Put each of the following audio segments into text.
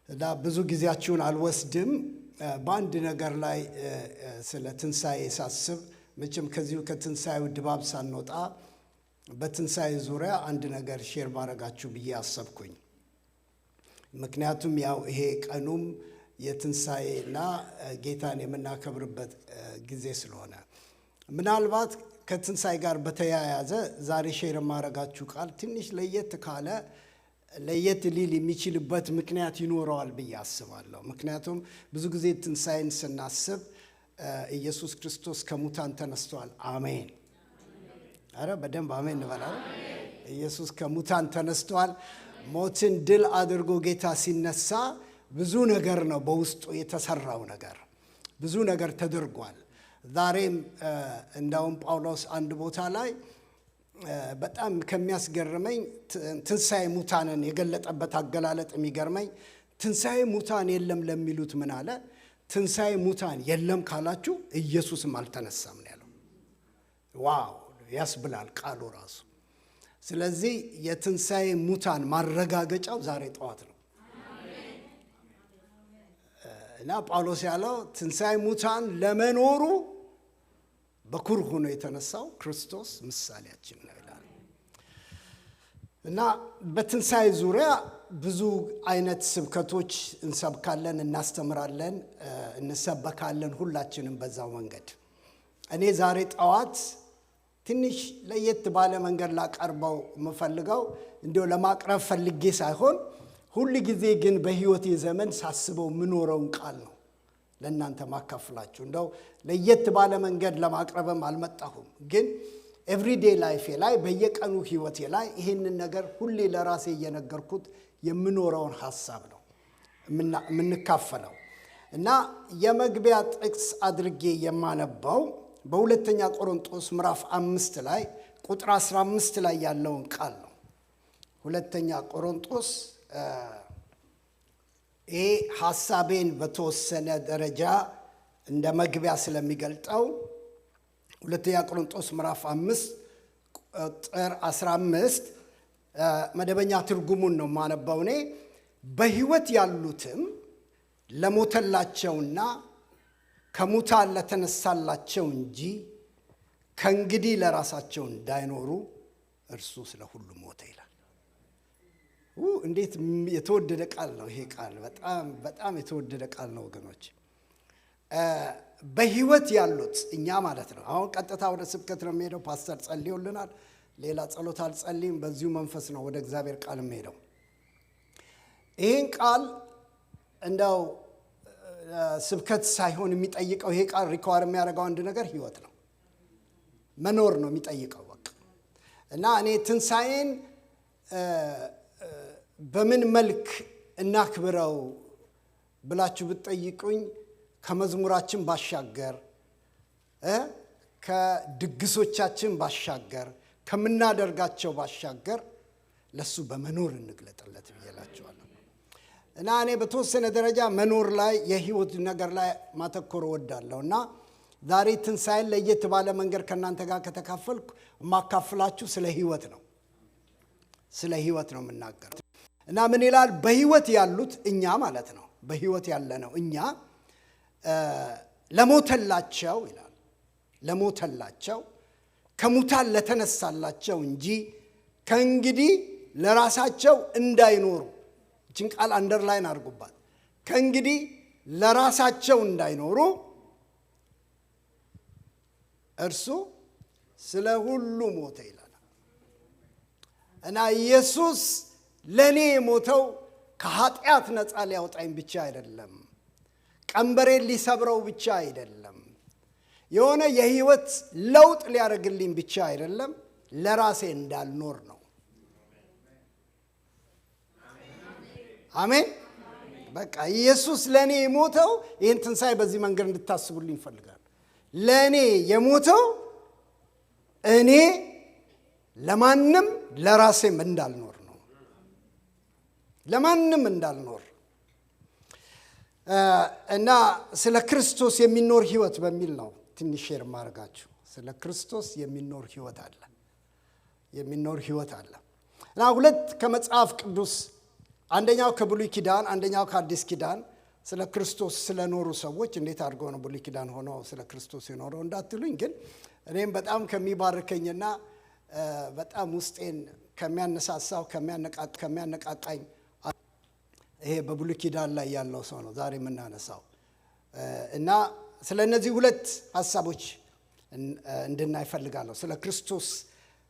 እና ብዙ ጊዜያችሁን አልወስድም በአንድ ነገር ላይ ስለ ትንሣኤ ሳስብ መቼም ከዚሁ ከትንሣኤው ድባብ ሳንወጣ በትንሣኤ ዙሪያ አንድ ነገር ሼር ማድረጋችሁ ብዬ አሰብኩኝ። ምክንያቱም ያው ይሄ ቀኑም የትንሣኤና ጌታን የምናከብርበት ጊዜ ስለሆነ ምናልባት ከትንሣኤ ጋር በተያያዘ ዛሬ ሼር ማድረጋችሁ ቃል ትንሽ ለየት ሊል የሚችልበት ምክንያት ይኖረዋል ብዬ አስባለሁ። ምክንያቱም ብዙ ጊዜ ትንሣኤን ስናስብ ኢየሱስ ክርስቶስ ከሙታን ተነስቷል። አሜን። አረ በደንብ አሜን እንበላለን። ኢየሱስ ከሙታን ተነስቷል። ሞትን ድል አድርጎ ጌታ ሲነሳ ብዙ ነገር ነው በውስጡ የተሰራው ነገር፣ ብዙ ነገር ተደርጓል። ዛሬም እንዳውም ጳውሎስ አንድ ቦታ ላይ በጣም ከሚያስገርመኝ ትንሣኤ ሙታንን የገለጠበት አገላለጥ የሚገርመኝ፣ ትንሣኤ ሙታን የለም ለሚሉት ምን አለ? ትንሣኤ ሙታን የለም ካላችሁ ኢየሱስም አልተነሳም ነው ያለው። ዋው ያስብላል ቃሉ ራሱ። ስለዚህ የትንሣኤ ሙታን ማረጋገጫው ዛሬ ጠዋት ነው እና ጳውሎስ ያለው ትንሣኤ ሙታን ለመኖሩ በኩር ሆኖ የተነሳው ክርስቶስ ምሳሌያችን ነው ይላል። እና በትንሣኤ ዙሪያ ብዙ አይነት ስብከቶች እንሰብካለን፣ እናስተምራለን፣ እንሰበካለን ሁላችንም በዛው መንገድ። እኔ ዛሬ ጠዋት ትንሽ ለየት ባለ መንገድ ላቀርበው የምፈልገው እንዲያው ለማቅረብ ፈልጌ ሳይሆን ሁል ጊዜ ግን በሕይወቴ ዘመን ሳስበው የምኖረውን ቃል ነው ለእናንተ ማካፍላችሁ። እንደው ለየት ባለ መንገድ ለማቅረብም አልመጣሁም፣ ግን ኤቭሪዴይ ላይፌ ላይ በየቀኑ ሕይወቴ ላይ ይህንን ነገር ሁሌ ለራሴ እየነገርኩት የምኖረውን ሐሳብ ነው የምንካፈለው። እና የመግቢያ ጥቅስ አድርጌ የማነባው በሁለተኛ ቆሮንጦስ ምዕራፍ 5 ላይ ቁጥር 15 ላይ ያለውን ቃል ነው። ሁለተኛ ቆሮንጦስ ይሄ ሐሳቤን በተወሰነ ደረጃ እንደ መግቢያ ስለሚገልጠው ሁለተኛ ቆሮንጦስ ምዕራፍ 5 ቁጥር 15 መደበኛ ትርጉሙን ነው የማነበው እኔ። በሕይወት ያሉትም ለሞተላቸውና ከሙታን ለተነሳላቸው እንጂ ከእንግዲህ ለራሳቸው እንዳይኖሩ እርሱ ስለ ሁሉ ሞተ ይላል። እንዴት የተወደደ ቃል ነው ይሄ ቃል! በጣም በጣም የተወደደ ቃል ነው ወገኖች። በሕይወት ያሉት እኛ ማለት ነው። አሁን ቀጥታ ወደ ስብከት ነው የምሄደው። ፓስተር ጸልዮልናል። ሌላ ጸሎት አልጸልይም። በዚሁ መንፈስ ነው ወደ እግዚአብሔር ቃል የምሄደው። ይህን ቃል እንደው ስብከት ሳይሆን የሚጠይቀው ይሄ ቃል ሪኳር የሚያደርገው አንድ ነገር ሕይወት ነው፣ መኖር ነው የሚጠይቀው በቃ። እና እኔ ትንሣኤን በምን መልክ እናክብረው ብላችሁ ብትጠይቁኝ ከመዝሙራችን ባሻገር፣ ከድግሶቻችን ባሻገር፣ ከምናደርጋቸው ባሻገር ለሱ በመኖር እንግለጥለት ብዬላችኋለሁ። እና እኔ በተወሰነ ደረጃ መኖር ላይ የሕይወት ነገር ላይ ማተኮር እወዳለሁ። እና ዛሬ ትንሣኤን ለየት ባለ መንገድ ከእናንተ ጋር ከተካፈልኩ የማካፍላችሁ ስለ ሕይወት ነው። ስለ ሕይወት ነው የምናገረው። እና ምን ይላል? በሕይወት ያሉት እኛ ማለት ነው። በሕይወት ያለነው እኛ ለሞተላቸው ይላል፣ ለሞተላቸው ከሙታን ለተነሳላቸው እንጂ ከእንግዲህ ለራሳቸው እንዳይኖሩ። ይህችን ቃል አንደርላይን አድርጉባት። ከእንግዲህ ለራሳቸው እንዳይኖሩ እርሱ ስለ ሁሉ ሞተ ይላል። እና ኢየሱስ ለእኔ የሞተው ከኃጢአት ነፃ ሊያወጣኝ ብቻ አይደለም፣ ቀንበሬን ሊሰብረው ብቻ አይደለም፣ የሆነ የሕይወት ለውጥ ሊያደርግልኝ ብቻ አይደለም፣ ለራሴ እንዳልኖር ነው። አሜን። በቃ ኢየሱስ ለእኔ የሞተው ይህን ትንሣኤ በዚህ መንገድ እንድታስቡልኝ ይፈልጋል። ለእኔ የሞተው እኔ ለማንም ለራሴም እንዳልኖር ነው። ለማንም እንዳልኖር እና ስለ ክርስቶስ የሚኖር ሕይወት በሚል ነው ትንሽ ሼር ማድረጋችሁ። ስለ ክርስቶስ የሚኖር ሕይወት አለ፣ የሚኖር ሕይወት አለ። እና ሁለት ከመጽሐፍ ቅዱስ አንደኛው ከብሉይ ኪዳን አንደኛው ከአዲስ ኪዳን ስለ ክርስቶስ ስለኖሩ ሰዎች እንዴት አድርገው ነው ብሉይ ኪዳን ሆነው ስለ ክርስቶስ የኖረው እንዳትሉኝ፣ ግን እኔም በጣም ከሚባርከኝና በጣም ውስጤን ከሚያነሳሳው ከሚያነቃቃኝ ይሄ በብሉይ ኪዳን ላይ ያለው ሰው ነው ዛሬ የምናነሳው እና ስለ እነዚህ ሁለት ሐሳቦች እንድናይ ፈልጋለሁ፣ ስለ ክርስቶስ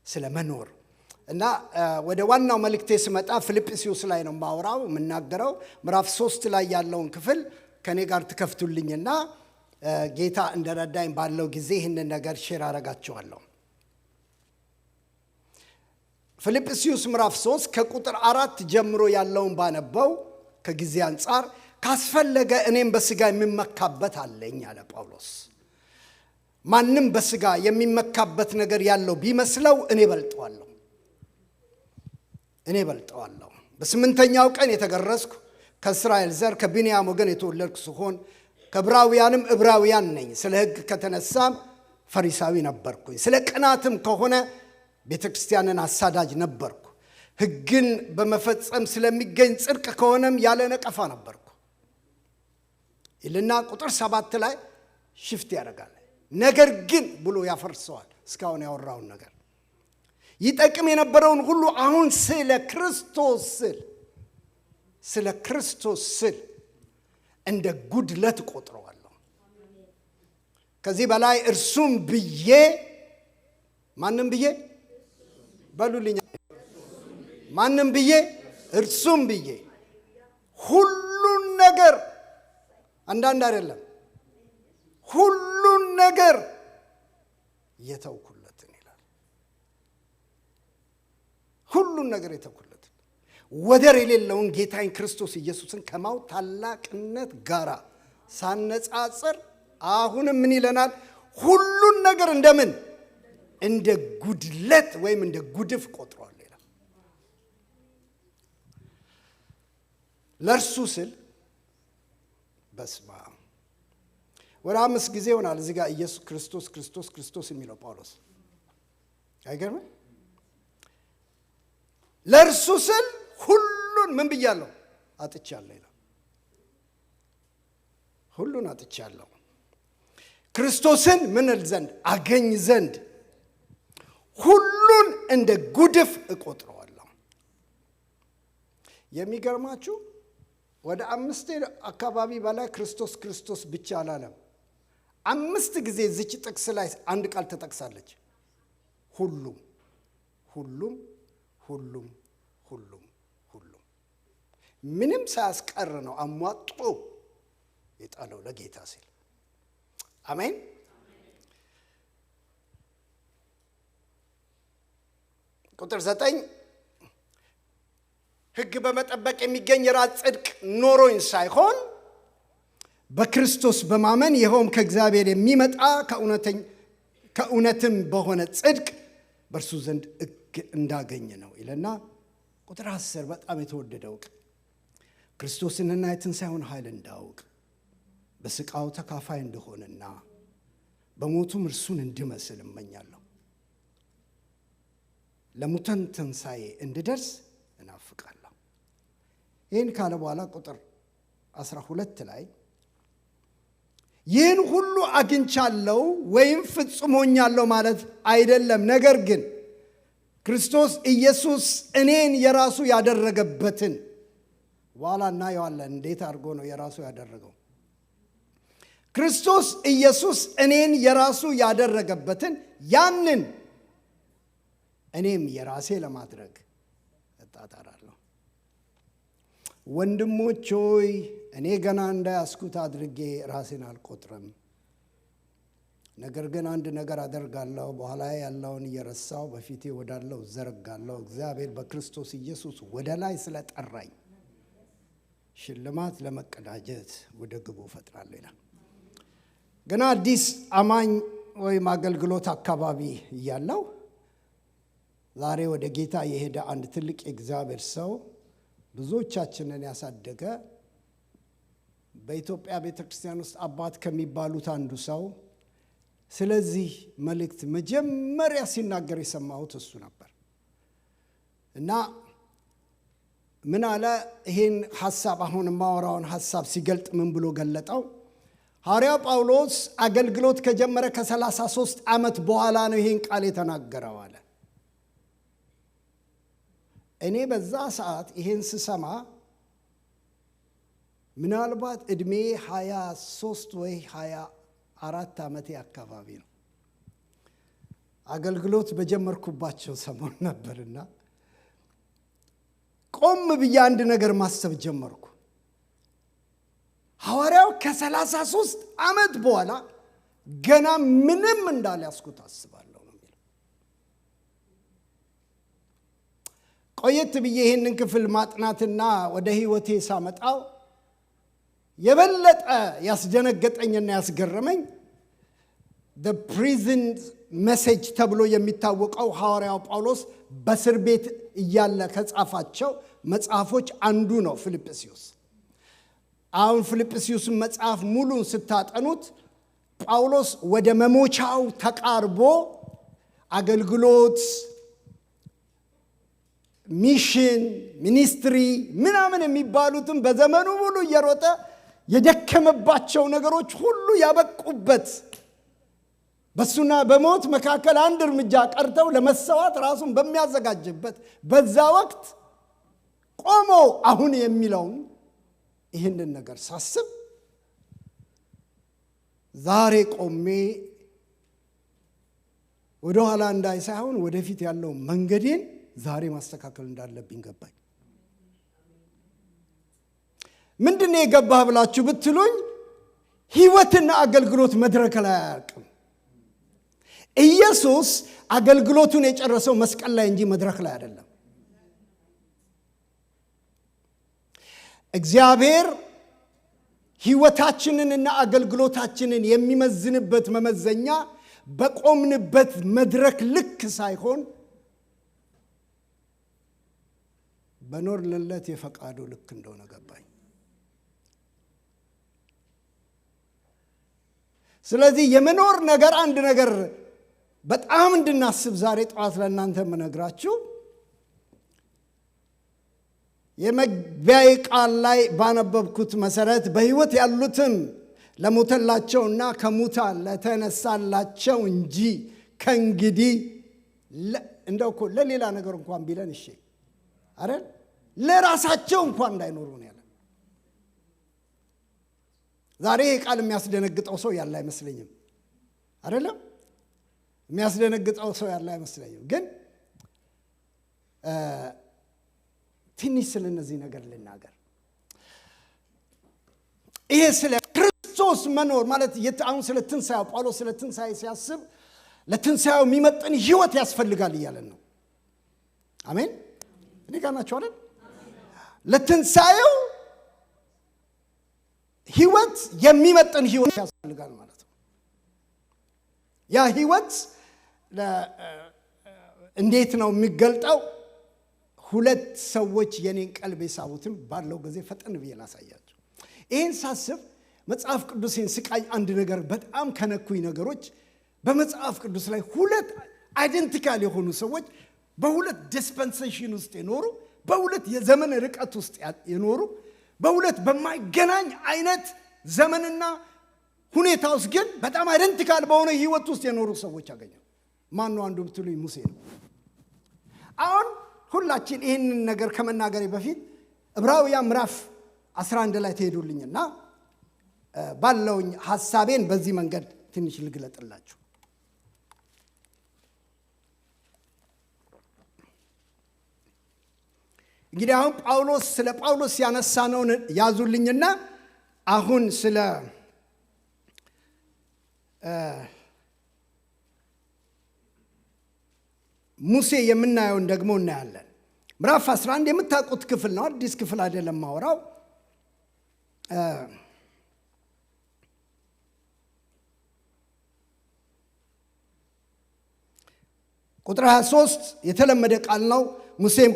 ስለ መኖር እና ወደ ዋናው መልእክቴ ስመጣ ፊልጵስዩስ ላይ ነው የማወራው የምናገረው። ምዕራፍ 3 ላይ ያለውን ክፍል ከኔ ጋር ትከፍቱልኝና ጌታ እንደረዳኝ ባለው ጊዜ ይህንን ነገር ሼር አረጋቸዋለሁ። ፊልጵስዩስ ምዕራፍ 3 ከቁጥር 4 ጀምሮ ያለውን ባነበው ከጊዜ አንጻር ካስፈለገ እኔም በስጋ የሚመካበት አለኝ አለ ጳውሎስ። ማንም በስጋ የሚመካበት ነገር ያለው ቢመስለው እኔ በልጠዋለሁ። በስምንተኛው ቀን የተገረዝኩ ከእስራኤል ዘር ከቢንያም ወገን የተወለድኩ ስሆን ከዕብራውያንም ዕብራውያን ነኝ። ስለ ሕግ ከተነሳም ፈሪሳዊ ነበርኩኝ። ስለ ቅናትም ከሆነ ቤተ ክርስቲያንን አሳዳጅ ነበርኩ። ሕግን በመፈጸም ስለሚገኝ ጽድቅ ከሆነም ያለ ነቀፋ ነበርኩ ይልና ቁጥር 7 ላይ ሽፍት ያደርጋል። ነገር ግን ብሎ ያፈርሰዋል እስካሁን ያወራውን ነገር። ይጠቅም የነበረውን ሁሉ አሁን ስለ ክርስቶስ ስል እንደ ጉድለት ቆጥረዋለሁ። ከዚህ በላይ እርሱም ብዬ ማንም ብዬ በሉልኝ፣ ማንም ብዬ እርሱም ብዬ ሁሉን ነገር አንዳንድ አይደለም ሁሉን ነገር የተውኩለትን ይላል። ሁሉን ነገር የተውኩለትን ወደር የሌለውን ጌታዬን ክርስቶስ ኢየሱስን ከማው ታላቅነት ጋራ ሳነጻጽር አሁንም ምን ይለናል? ሁሉን ነገር እንደምን እንደ ጉድለት ወይም እንደ ጉድፍ ቆጥሯል ይላል። ለእርሱ ስል በስማ ወደ 5 ጊዜ ይሆናል እዚህ ጋር ኢየሱስ ክርስቶስ የሚለው ጳውሎስ አይገርም? ለእርሱ ስል ሁሉን ምን ብያለሁ? አጥቻለሁ ይላል። ሁሉን አጥቻለሁ ክርስቶስን ምን እል ዘንድ አገኝ ዘንድ ሁሉን እንደ ጉድፍ እቆጥረዋለሁ። የሚገርማችሁ ወደ 5 አካባቢ በላይ ክርስቶስ ብቻ አላለም። 5 ጊዜ እዚች ጥቅስ ላይ አንድ ቃል ተጠቅሳለች። ሁሉም ምንም ሳያስቀር ነው አሟጦ የጣለው ለጌታ ሲል። አሜን። ቁጥር 9 ሕግ በመጠበቅ የሚገኝ የራስ ጽድቅ ኖሮኝ ሳይሆን በክርስቶስ በማመን ይኸውም ከእግዚአብሔር የሚመጣ ከእውነትም በሆነ ጽድቅ በእርሱ ዘንድ እንዳገኝ ነው ይለና ቁጥር 10 በጣም የተወደደው ክርስቶስንና የትንሣኤውን ኃይል እንዳውቅ በስቃው ተካፋይ እንደሆነና በሞቱም እርሱን እንድመስል እመኛለሁ። ለሙታን ትንሣኤ እንድደርስ እናፍቃለሁ። ይህን ካለ በኋላ ቁጥር 12 ላይ ይህን ሁሉ አግኝቻለሁ ወይም ፍጹም ሆኛለሁ ማለት አይደለም፣ ነገር ግን ክርስቶስ ኢየሱስ እኔን የራሱ ያደረገበትን በኋላ እናየዋለን። እንዴት አድርጎ ነው የራሱ ያደረገው? ክርስቶስ ኢየሱስ እኔን የራሱ ያደረገበትን ያንን እኔም የራሴ ለማድረግ እጣጣራለሁ። ወንድሞች ሆይ እኔ ገና እንዳያስኩት አድርጌ ራሴን አልቆጥርም። ነገር ግን አንድ ነገር አደርጋለሁ፣ በኋላ ያለውን እየረሳው በፊቴ ወዳለው ዘረጋለሁ። እግዚአብሔር በክርስቶስ ኢየሱስ ወደ ላይ ስለጠራኝ ሽልማት ለመቀዳጀት ወደ ግቡ እፈጥናለሁ ይላል። ገና አዲስ አማኝ ወይም አገልግሎት አካባቢ እያለው ዛሬ ወደ ጌታ የሄደ አንድ ትልቅ የእግዚአብሔር ሰው ብዙዎቻችንን ያሳደገ በኢትዮጵያ ቤተክርስቲያን ውስጥ አባት ከሚባሉት አንዱ ሰው ስለዚህ መልእክት መጀመሪያ ሲናገር የሰማሁት እሱ ነበር እና ምን አለ? ይሄን ሐሳብ አሁን ማወራውን ሐሳብ ሲገልጥ ምን ብሎ ገለጠው? ሐዋርያው ጳውሎስ አገልግሎት ከጀመረ ከ33 ዓመት በኋላ ነው ይሄን ቃል የተናገረው አለ። እኔ በዛ ሰዓት ይሄን ስሰማ ምናልባት እድሜ 23 ወይ 24 ዓመቴ አካባቢ ነው። አገልግሎት በጀመርኩባቸው ሰሞን ነበርና ቆም ብዬ አንድ ነገር ማሰብ ጀመርኩ። ሐዋርያው ከ33 ዓመት በኋላ ገና ምንም እንዳልያዝኩት አስባለሁ ነው የሚለው። ቆየት ብዬ ይህንን ክፍል ማጥናትና ወደ ሕይወቴ ሳመጣው የበለጠ ያስደነገጠኝና ያስገረመኝ the prison message ተብሎ የሚታወቀው ሐዋርያው ጳውሎስ በእስር ቤት እያለ ከጻፋቸው መጽሐፎች አንዱ ነው ፊልጵስዩስ። አሁን ፊልጵስዩስን መጽሐፍ ሙሉን ስታጠኑት ጳውሎስ ወደ መሞቻው ተቃርቦ አገልግሎት፣ ሚሽን፣ ሚኒስትሪ ምናምን የሚባሉትን በዘመኑ ሙሉ እየሮጠ የደከመባቸው ነገሮች ሁሉ ያበቁበት፣ በሱና በሞት መካከል አንድ እርምጃ ቀርተው ለመሰዋት ራሱን በሚያዘጋጅበት በዛ ወቅት ቆሞ አሁን የሚለውን ይህንን ነገር ሳስብ ዛሬ ቆሜ ወደ ኋላ እንዳይ ሳይሆን ወደፊት ያለው መንገዴን ዛሬ ማስተካከል እንዳለብኝ ገባኝ። ምንድነው የገባህ ብላችሁ ብትሉኝ ሕይወትና አገልግሎት መድረክ ላይ አያርቅም። ኢየሱስ አገልግሎቱን የጨረሰው መስቀል ላይ እንጂ መድረክ ላይ አይደለም። እግዚአብሔር ሕይወታችንንና አገልግሎታችንን የሚመዝንበት መመዘኛ በቆምንበት መድረክ ልክ ሳይሆን በኖርንለት የፈቃዱ ልክ እንደሆነ ገባኝ። ስለዚህ የመኖር ነገር አንድ ነገር በጣም እንድናስብ ዛሬ ጠዋት ለእናንተ የምነግራችሁ የመግቢያዬ ቃል ላይ ባነበብኩት መሰረት በሕይወት ያሉትም ለሞተላቸውና ከሙታን ለተነሳላቸው እንጂ ከእንግዲህ እንደው እኮ ለሌላ ነገር እንኳን ቢለን እሺ አይደል፣ ለራሳቸው እንኳን እንዳይኖሩ ነው ያለ። ዛሬ ይሄ ቃል የሚያስደነግጠው ሰው ያለ አይመስለኝም። አይደለም የሚያስደነግጠው ሰው ያለ አይመስለኝም። ግን ትንሽ ስለነዚህ ነገር ልናገር። ይሄ ስለ ክርስቶስ መኖር ማለት አሁን ስለ ትንሣኤው ጳውሎስ ስለ ትንሣኤ ሲያስብ ለትንሣኤው የሚመጥን ሕይወት ያስፈልጋል እያለን ነው። አሜን። እኔ ጋር ናችሁ አይደል? ለትንሣኤው ሕይወት የሚመጥን ሕይወት ያስፈልጋል ማለት ነው። ያ ሕይወት እንዴት ነው የሚገልጠው? ሁለት ሰዎች የኔን ቀልብ የሳቡትን ባለው ጊዜ ፈጠን ብዬ ላሳያቸው። ይህን ሳስብ መጽሐፍ ቅዱሴን ስቃይ አንድ ነገር በጣም ከነኩኝ ነገሮች በመጽሐፍ ቅዱስ ላይ ሁለት አይደንቲካል የሆኑ ሰዎች በሁለት ዲስፐንሴሽን ውስጥ የኖሩ፣ በሁለት የዘመን ርቀት ውስጥ የኖሩ፣ በሁለት በማይገናኝ አይነት ዘመንና ሁኔታ ውስጥ ግን በጣም አይደንቲካል በሆነ ህይወት ውስጥ የኖሩ ሰዎች አገኘው። ማን ነው አንዱ ብትሉኝ ሙሴ ነው። አሁን ሁላችን ይህንን ነገር ከመናገሬ በፊት ዕብራውያን ምዕራፍ 11 ላይ ትሄዱልኝና ባለውኝ ሐሳቤን በዚህ መንገድ ትንሽ ልግለጥላችሁ። እንግዲህ አሁን ጳውሎስ ስለ ጳውሎስ ያነሳነውን ያዙልኝና አሁን ስለ ሙሴ የምናየውን ደግሞ እናያለን። ምዕራፍ 11 የምታውቁት ክፍል ነው፣ አዲስ ክፍል አይደለም ማወራው። ቁጥር 23 የተለመደ ቃል ነው። ሙሴም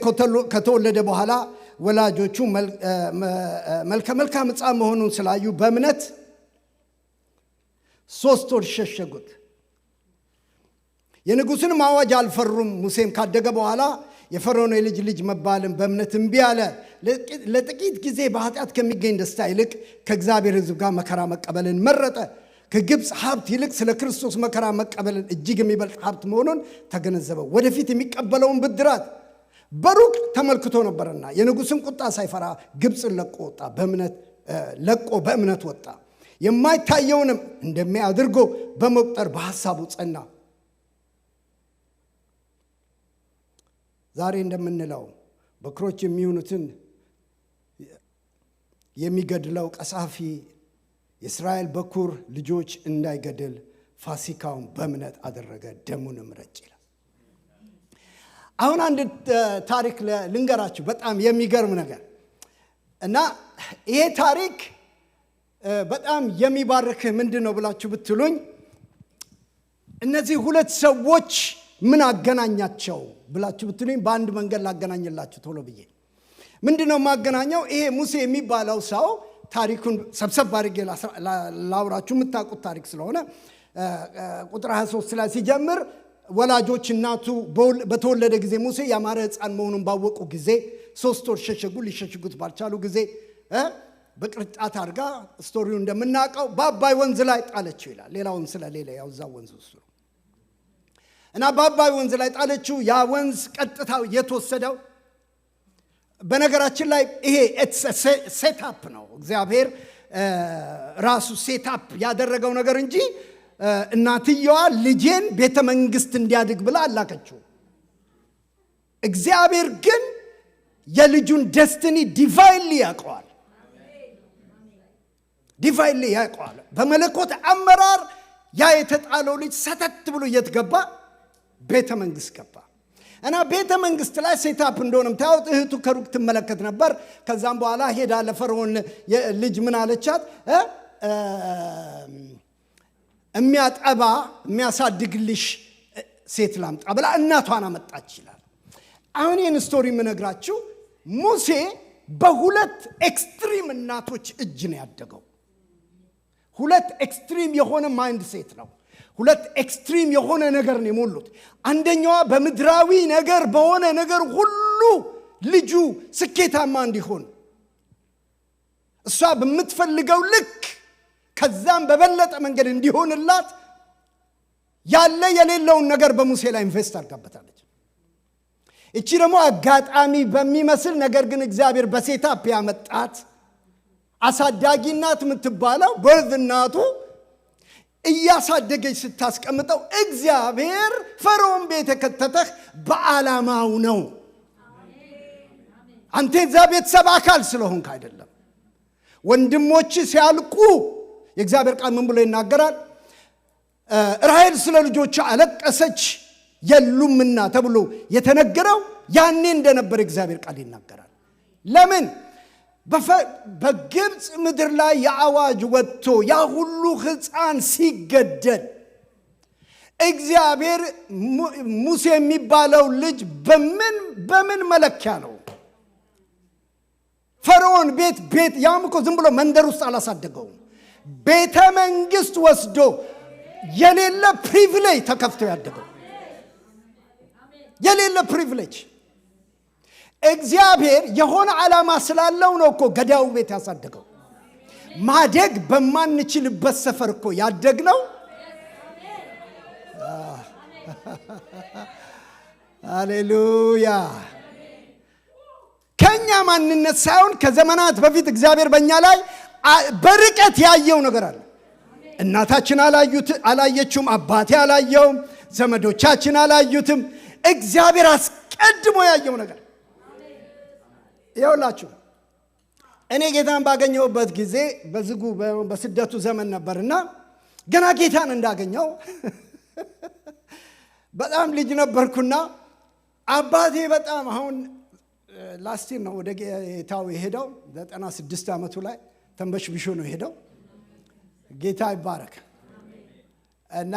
ከተወለደ በኋላ ወላጆቹ መልከ መልካም ሕፃን መሆኑን ስላዩ በእምነት 3 ወር ሸሸጉት። የንጉሥንም አዋጅ አልፈሩም። ሙሴም ካደገ በኋላ የፈርዖን ልጅ መባልን በእምነት እምቢ አለ። ለጥቂት ጊዜ በኃጢአት ከሚገኝ ደስታ ይልቅ ከእግዚአብሔር ሕዝብ ጋር መከራ መቀበልን መረጠ። ከግብፅ ሀብት ይልቅ ስለ ክርስቶስ መከራ መቀበልን እጅግ የሚበልጥ ሀብት መሆኑን ተገነዘበ። ወደፊት የሚቀበለውን ብድራት በሩቅ ተመልክቶ ነበርና የንጉሥን ቁጣ ሳይፈራ ግብፅን ለቆ በእምነት ወጣ። የማይታየውንም እንደሚያደርጎ በመቁጠር በሐሳቡ ጸና። ዛሬ እንደምንለው በክሮች የሚሆኑትን የሚገድለው ቀሳፊ የእስራኤል በኩር ልጆች እንዳይገድል ፋሲካውን በእምነት አደረገ፣ ደሙንም ረጭ ይላል። አሁን አንድ ታሪክ ልንገራችሁ፣ በጣም የሚገርም ነገር እና ይሄ ታሪክ በጣም የሚባርክ ምንድን ነው ብላችሁ ብትሉኝ እነዚህ ሁለት ሰዎች ምን አገናኛቸው ብላችሁ ብትሉኝ በአንድ መንገድ ላገናኝላችሁ ቶሎ ብዬ። ምንድነው ማገናኘው? ይሄ ሙሴ የሚባለው ሰው ታሪኩን ሰብሰብ አድርጌ ላውራችሁ የምታውቁት ታሪክ ስለሆነ ቁጥር 23 ላይ ሲጀምር ወላጆች እናቱ በተወለደ ጊዜ ሙሴ ያማረ ሕፃን መሆኑን ባወቁ ጊዜ 3 ወር ሸሸጉ። ሊሸሽጉት ባልቻሉ ጊዜ በቅርጫት አድርጋ ስቶሪው እንደምናውቀው በአባይ ወንዝ ላይ ጣለችው ይላል። ሌላ ወንዝ ስለሌለ ያው እዛ ወንዝ ውስጥ ነው እና በአባይ ወንዝ ላይ ጣለችው። ያ ወንዝ ቀጥታው የተወሰደው በነገራችን ላይ ይሄ ሴታፕ ነው። እግዚአብሔር ራሱ ሴታፕ ያደረገው ነገር እንጂ እናትየዋ ልጄን ቤተ መንግስት እንዲያድግ ብላ አላከችው። እግዚአብሔር ግን የልጁን ደስቲኒ ዲቫይንሊ ያውቀዋል። ዲቫይንሊ ያውቀዋል። በመለኮት አመራር ያ የተጣለው ልጅ ሰተት ብሎ የትገባ ቤተ መንግስት ገባ እና ቤተ መንግስት ላይ ሴታፕ እንደሆነም ታውት እህቱ ከሩቅ ትመለከት ነበር። ከዛም በኋላ ሄዳ ለፈርዖን ልጅ ምን አለቻት? የሚያጠባ የሚያሳድግልሽ ሴት ላምጣ ብላ እናቷን አመጣች ይላል። አሁን ይህን ስቶሪ የምነግራችሁ ሙሴ በሁለት ኤክስትሪም እናቶች እጅ ነው ያደገው። ሁለት ኤክስትሪም የሆነ ማይንድ ሴት ነው። ሁለት ኤክስትሪም የሆነ ነገር ነው የሞሉት። አንደኛዋ በምድራዊ ነገር በሆነ ነገር ሁሉ ልጁ ስኬታማ እንዲሆን እሷ በምትፈልገው ልክ ከዛም በበለጠ መንገድ እንዲሆንላት ያለ የሌለውን ነገር በሙሴ ላይ ኢንቨስት አድርጋበታለች። እቺ ደግሞ አጋጣሚ በሚመስል ነገር ግን እግዚአብሔር በሴታፕ ያመጣት አሳዳጊ እናት የምትባለው በርዝ እናቱ እያሳደገች ስታስቀምጠው እግዚአብሔር ፈርዖን ቤት የከተተህ በዓላማው ነው። አንተ የዛ ቤተሰብ አካል ስለሆንክ አይደለም። ወንድሞች ሲያልቁ የእግዚአብሔር ቃል ምን ብሎ ይናገራል? ራሔል ስለ ልጆቿ አለቀሰች የሉምና ተብሎ የተነገረው ያኔ እንደነበር እግዚአብሔር ቃል ይናገራል። ለምን? በግብፅ ምድር ላይ የአዋጅ ወጥቶ ያ ሁሉ ሕፃን ሲገደል እግዚአብሔር ሙሴ የሚባለው ልጅ በምን መለኪያ ነው ፈርዖን ቤት ያም እኮ ዝም ብሎ መንደር ውስጥ አላሳደገውም። ቤተ መንግስት ወስዶ የሌለ ፕሪቪሌጅ ተከፍቶ ያደገው የሌለ ፕሪቪሌጅ። እግዚአብሔር የሆነ ዓላማ ስላለው ነው እኮ ገዳው ቤት ያሳደገው። ማደግ በማንችልበት ሰፈር እኮ ያደግነው። ሃሌሉያ። ከኛ ማንነት ሳይሆን ከዘመናት በፊት እግዚአብሔር በእኛ ላይ በርቀት ያየው ነገር አለ። እናታችን አላየችውም፣ አባቴ አላየውም፣ ዘመዶቻችን አላዩትም። እግዚአብሔር አስቀድሞ ያየው ነገር ይኸውላችሁ። እኔ ጌታን ባገኘሁበት ጊዜ በዝጉ በስደቱ ዘመን ነበርና ገና ጌታን እንዳገኘው በጣም ልጅ ነበርኩና አባቴ በጣም አሁን ላስቲር ነው ወደ ጌታው የሄደው 96 ዓመቱ ላይ ተንበሽብሾ ነው የሄደው። ጌታ ይባረክ። እና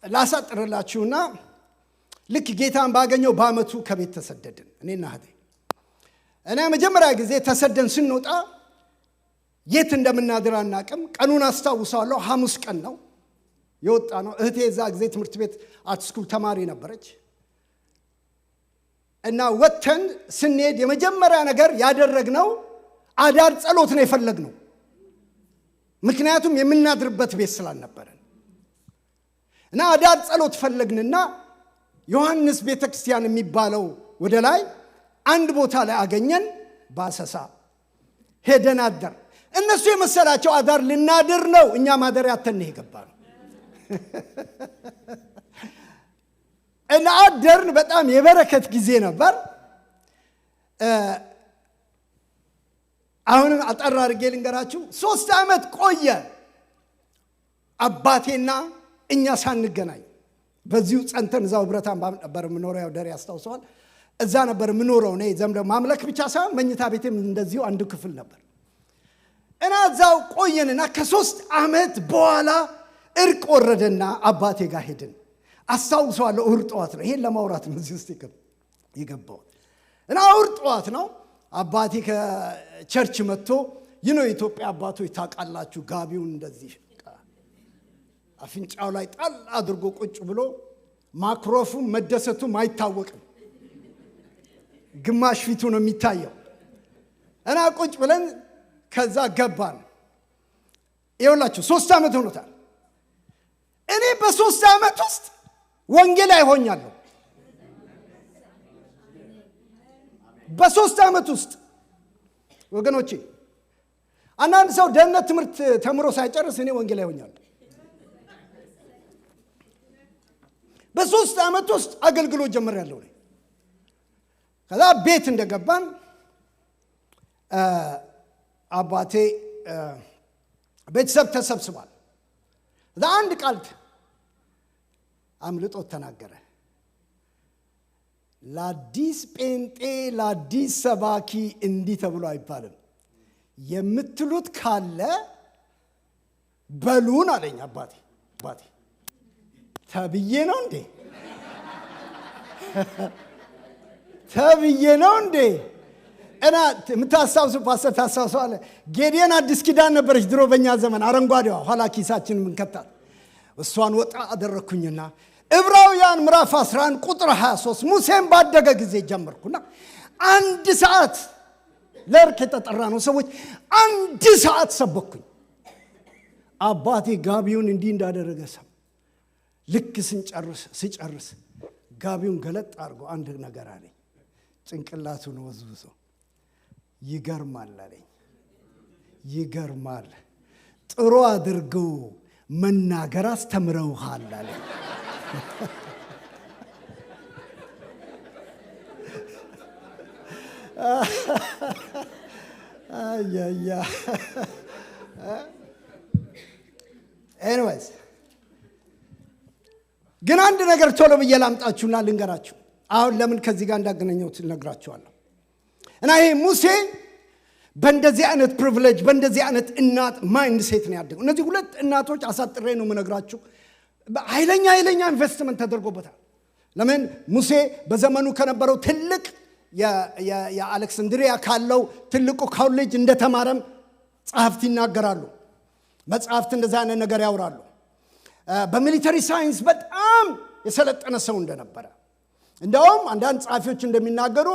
ላሳጥርላችሁና ልክ ጌታን ባገኘው በአመቱ ከቤት ተሰደድን እኔና እህቴ። እና መጀመሪያ ጊዜ ተሰደን ስንወጣ የት እንደምናድር አናውቅም። ቀኑን አስታውሳለሁ። ሐሙስ ቀን ነው። የወጣ ነው። እህቴ እዛ ጊዜ ትምህርት ቤት አርት ስኩል ተማሪ ነበረች እና ወጥተን ስንሄድ የመጀመሪያ ነገር ያደረግነው አዳር ጸሎት ነው የፈለግነው። ምክንያቱም የምናድርበት ቤት ስላልነበረን እና አዳር ጸሎት ፈለግንና ዮሐንስ ቤተክርስቲያን የሚባለው ወደ ላይ አንድ ቦታ ላይ አገኘን። ባሰሳ ሄደን አደር። እነሱ የመሰላቸው አዳር ልናድር ነው፣ እኛ ማደሪያ አተን ይገባል እና አደርን። በጣም የበረከት ጊዜ ነበር። አሁን አጠር አድርጌ ልንገራችሁ። 3 ዓመት ቆየ አባቴና እኛ ሳንገናኝ። በዚሁ ጸንተን እዛው ብረታም ነበር የምኖረው። ያው ደሬ ያስታውሰዋል። እዛ ነበር የምኖረው። እኔ ዘምደ ማምለክ ብቻ ሳይሆን መኝታ ቤቴም እንደዚሁ አንዱ ክፍል ነበር እና እዛው ቆየንና ከ3 ዓመት በኋላ እርቅ ወረደና አባቴ ጋር ሄድን። አስታውሰዋለሁ። እሑድ ጠዋት ነው። ይሄን ለማውራት ነው እዚህ ውስጥ የገባው እና እሑድ ጠዋት ነው። አባቴ ከቸርች መጥቶ የኢትዮጵያ አባቶች ታውቃላችሁ፣ ጋቢውን እንደዚህ አፍንጫው ላይ ጣል አድርጎ ቁጭ ብሎ ማክሮፉም መደሰቱም አይታወቅም፣ ግማሽ ፊቱ ነው የሚታየው እና ቁጭ ብለን ከዛ ገባን። ይኸውላችሁ 3 ዓመት ሆኖታል። እኔ በ3 ዓመት ውስጥ ወንጌል አይሆኛለሁ። በ3 ዓመት ውስጥ ወገኖቼ፣ አንዳንድ ሰው ደህንነት ትምህርት ተምሮ ሳይጨርስ እኔ ወንጌል አይሆኛለሁ። በ3 ዓመት ውስጥ አገልግሎት ጀምሬያለሁ። ከዛ ቤት እንደገባን አባቴ ቤተሰብ ተሰብስቧል። እዛ አንድ ቃል አምልጦት ተናገረ። ለአዲስ ጴንጤ ለአዲስ ሰባኪ እንዲህ ተብሎ አይባልም፣ የምትሉት ካለ በሉን አለኝ። አባቴ ተብዬ ነው እንዴ? ተብዬ ነው እንዴ? እና የምታስታውሱ ፓስተር ታስታውሰዋለህ? ጌዲዮን አዲስ ኪዳን ነበረች ድሮ በእኛ ዘመን፣ አረንጓዴዋ ኋላ ኪሳችን ምንከታት። እሷን ወጣ አደረግኩኝና ዕብራውያን ምዕራፍ 11 ቁጥር 23 ሙሴም ባደገ ጊዜ ጀመርኩና 1 ሰዓት ለእርክ የተጠራ ነው ሰዎች 1 ሰዓት ሰበኩኝ። አባቴ ጋቢውን እንዲህ እንዳደረገ ሰው ልክ ስጨርስ ጋቢውን ገለጥ አድርጎ አንድ ነገር አለኝ። ጭንቅላቱን ወዝውዞ ይገርማል አለኝ። ይገርማል፣ ጥሩ አድርገው መናገር አስተምረውሃል አለኝ። ኤኒዌይስ ግን አንድ ነገር ቶሎ ብዬ ላምጣችሁና ልንገራችሁ። አሁን ለምን ከዚህ ጋር እንዳገናኘሁት ልነግራችኋለሁ። እና ይሄ ሙሴ በእንደዚህ አይነት ፕሪቪሌጅ በእንደዚህ አይነት እናት ማይንድ ሴት ነው ያደገው። እነዚህ 2 እናቶች አሳጥሬ ነው የምነግራችሁ። ኃይለኛ ኢንቨስትመንት ተደርጎበታል። ለምን ሙሴ በዘመኑ ከነበረው ትልቅ የአሌክሳንድሪያ ካለው ትልቁ ኮሌጅ እንደተማረም ጸሐፍት ይናገራሉ። መጽሐፍት እንደዛ አይነት ነገር ያወራሉ። በሚሊተሪ ሳይንስ በጣም የሰለጠነ ሰው እንደነበረ፣ እንደውም አንዳንድ ጸሐፊዎች እንደሚናገሩ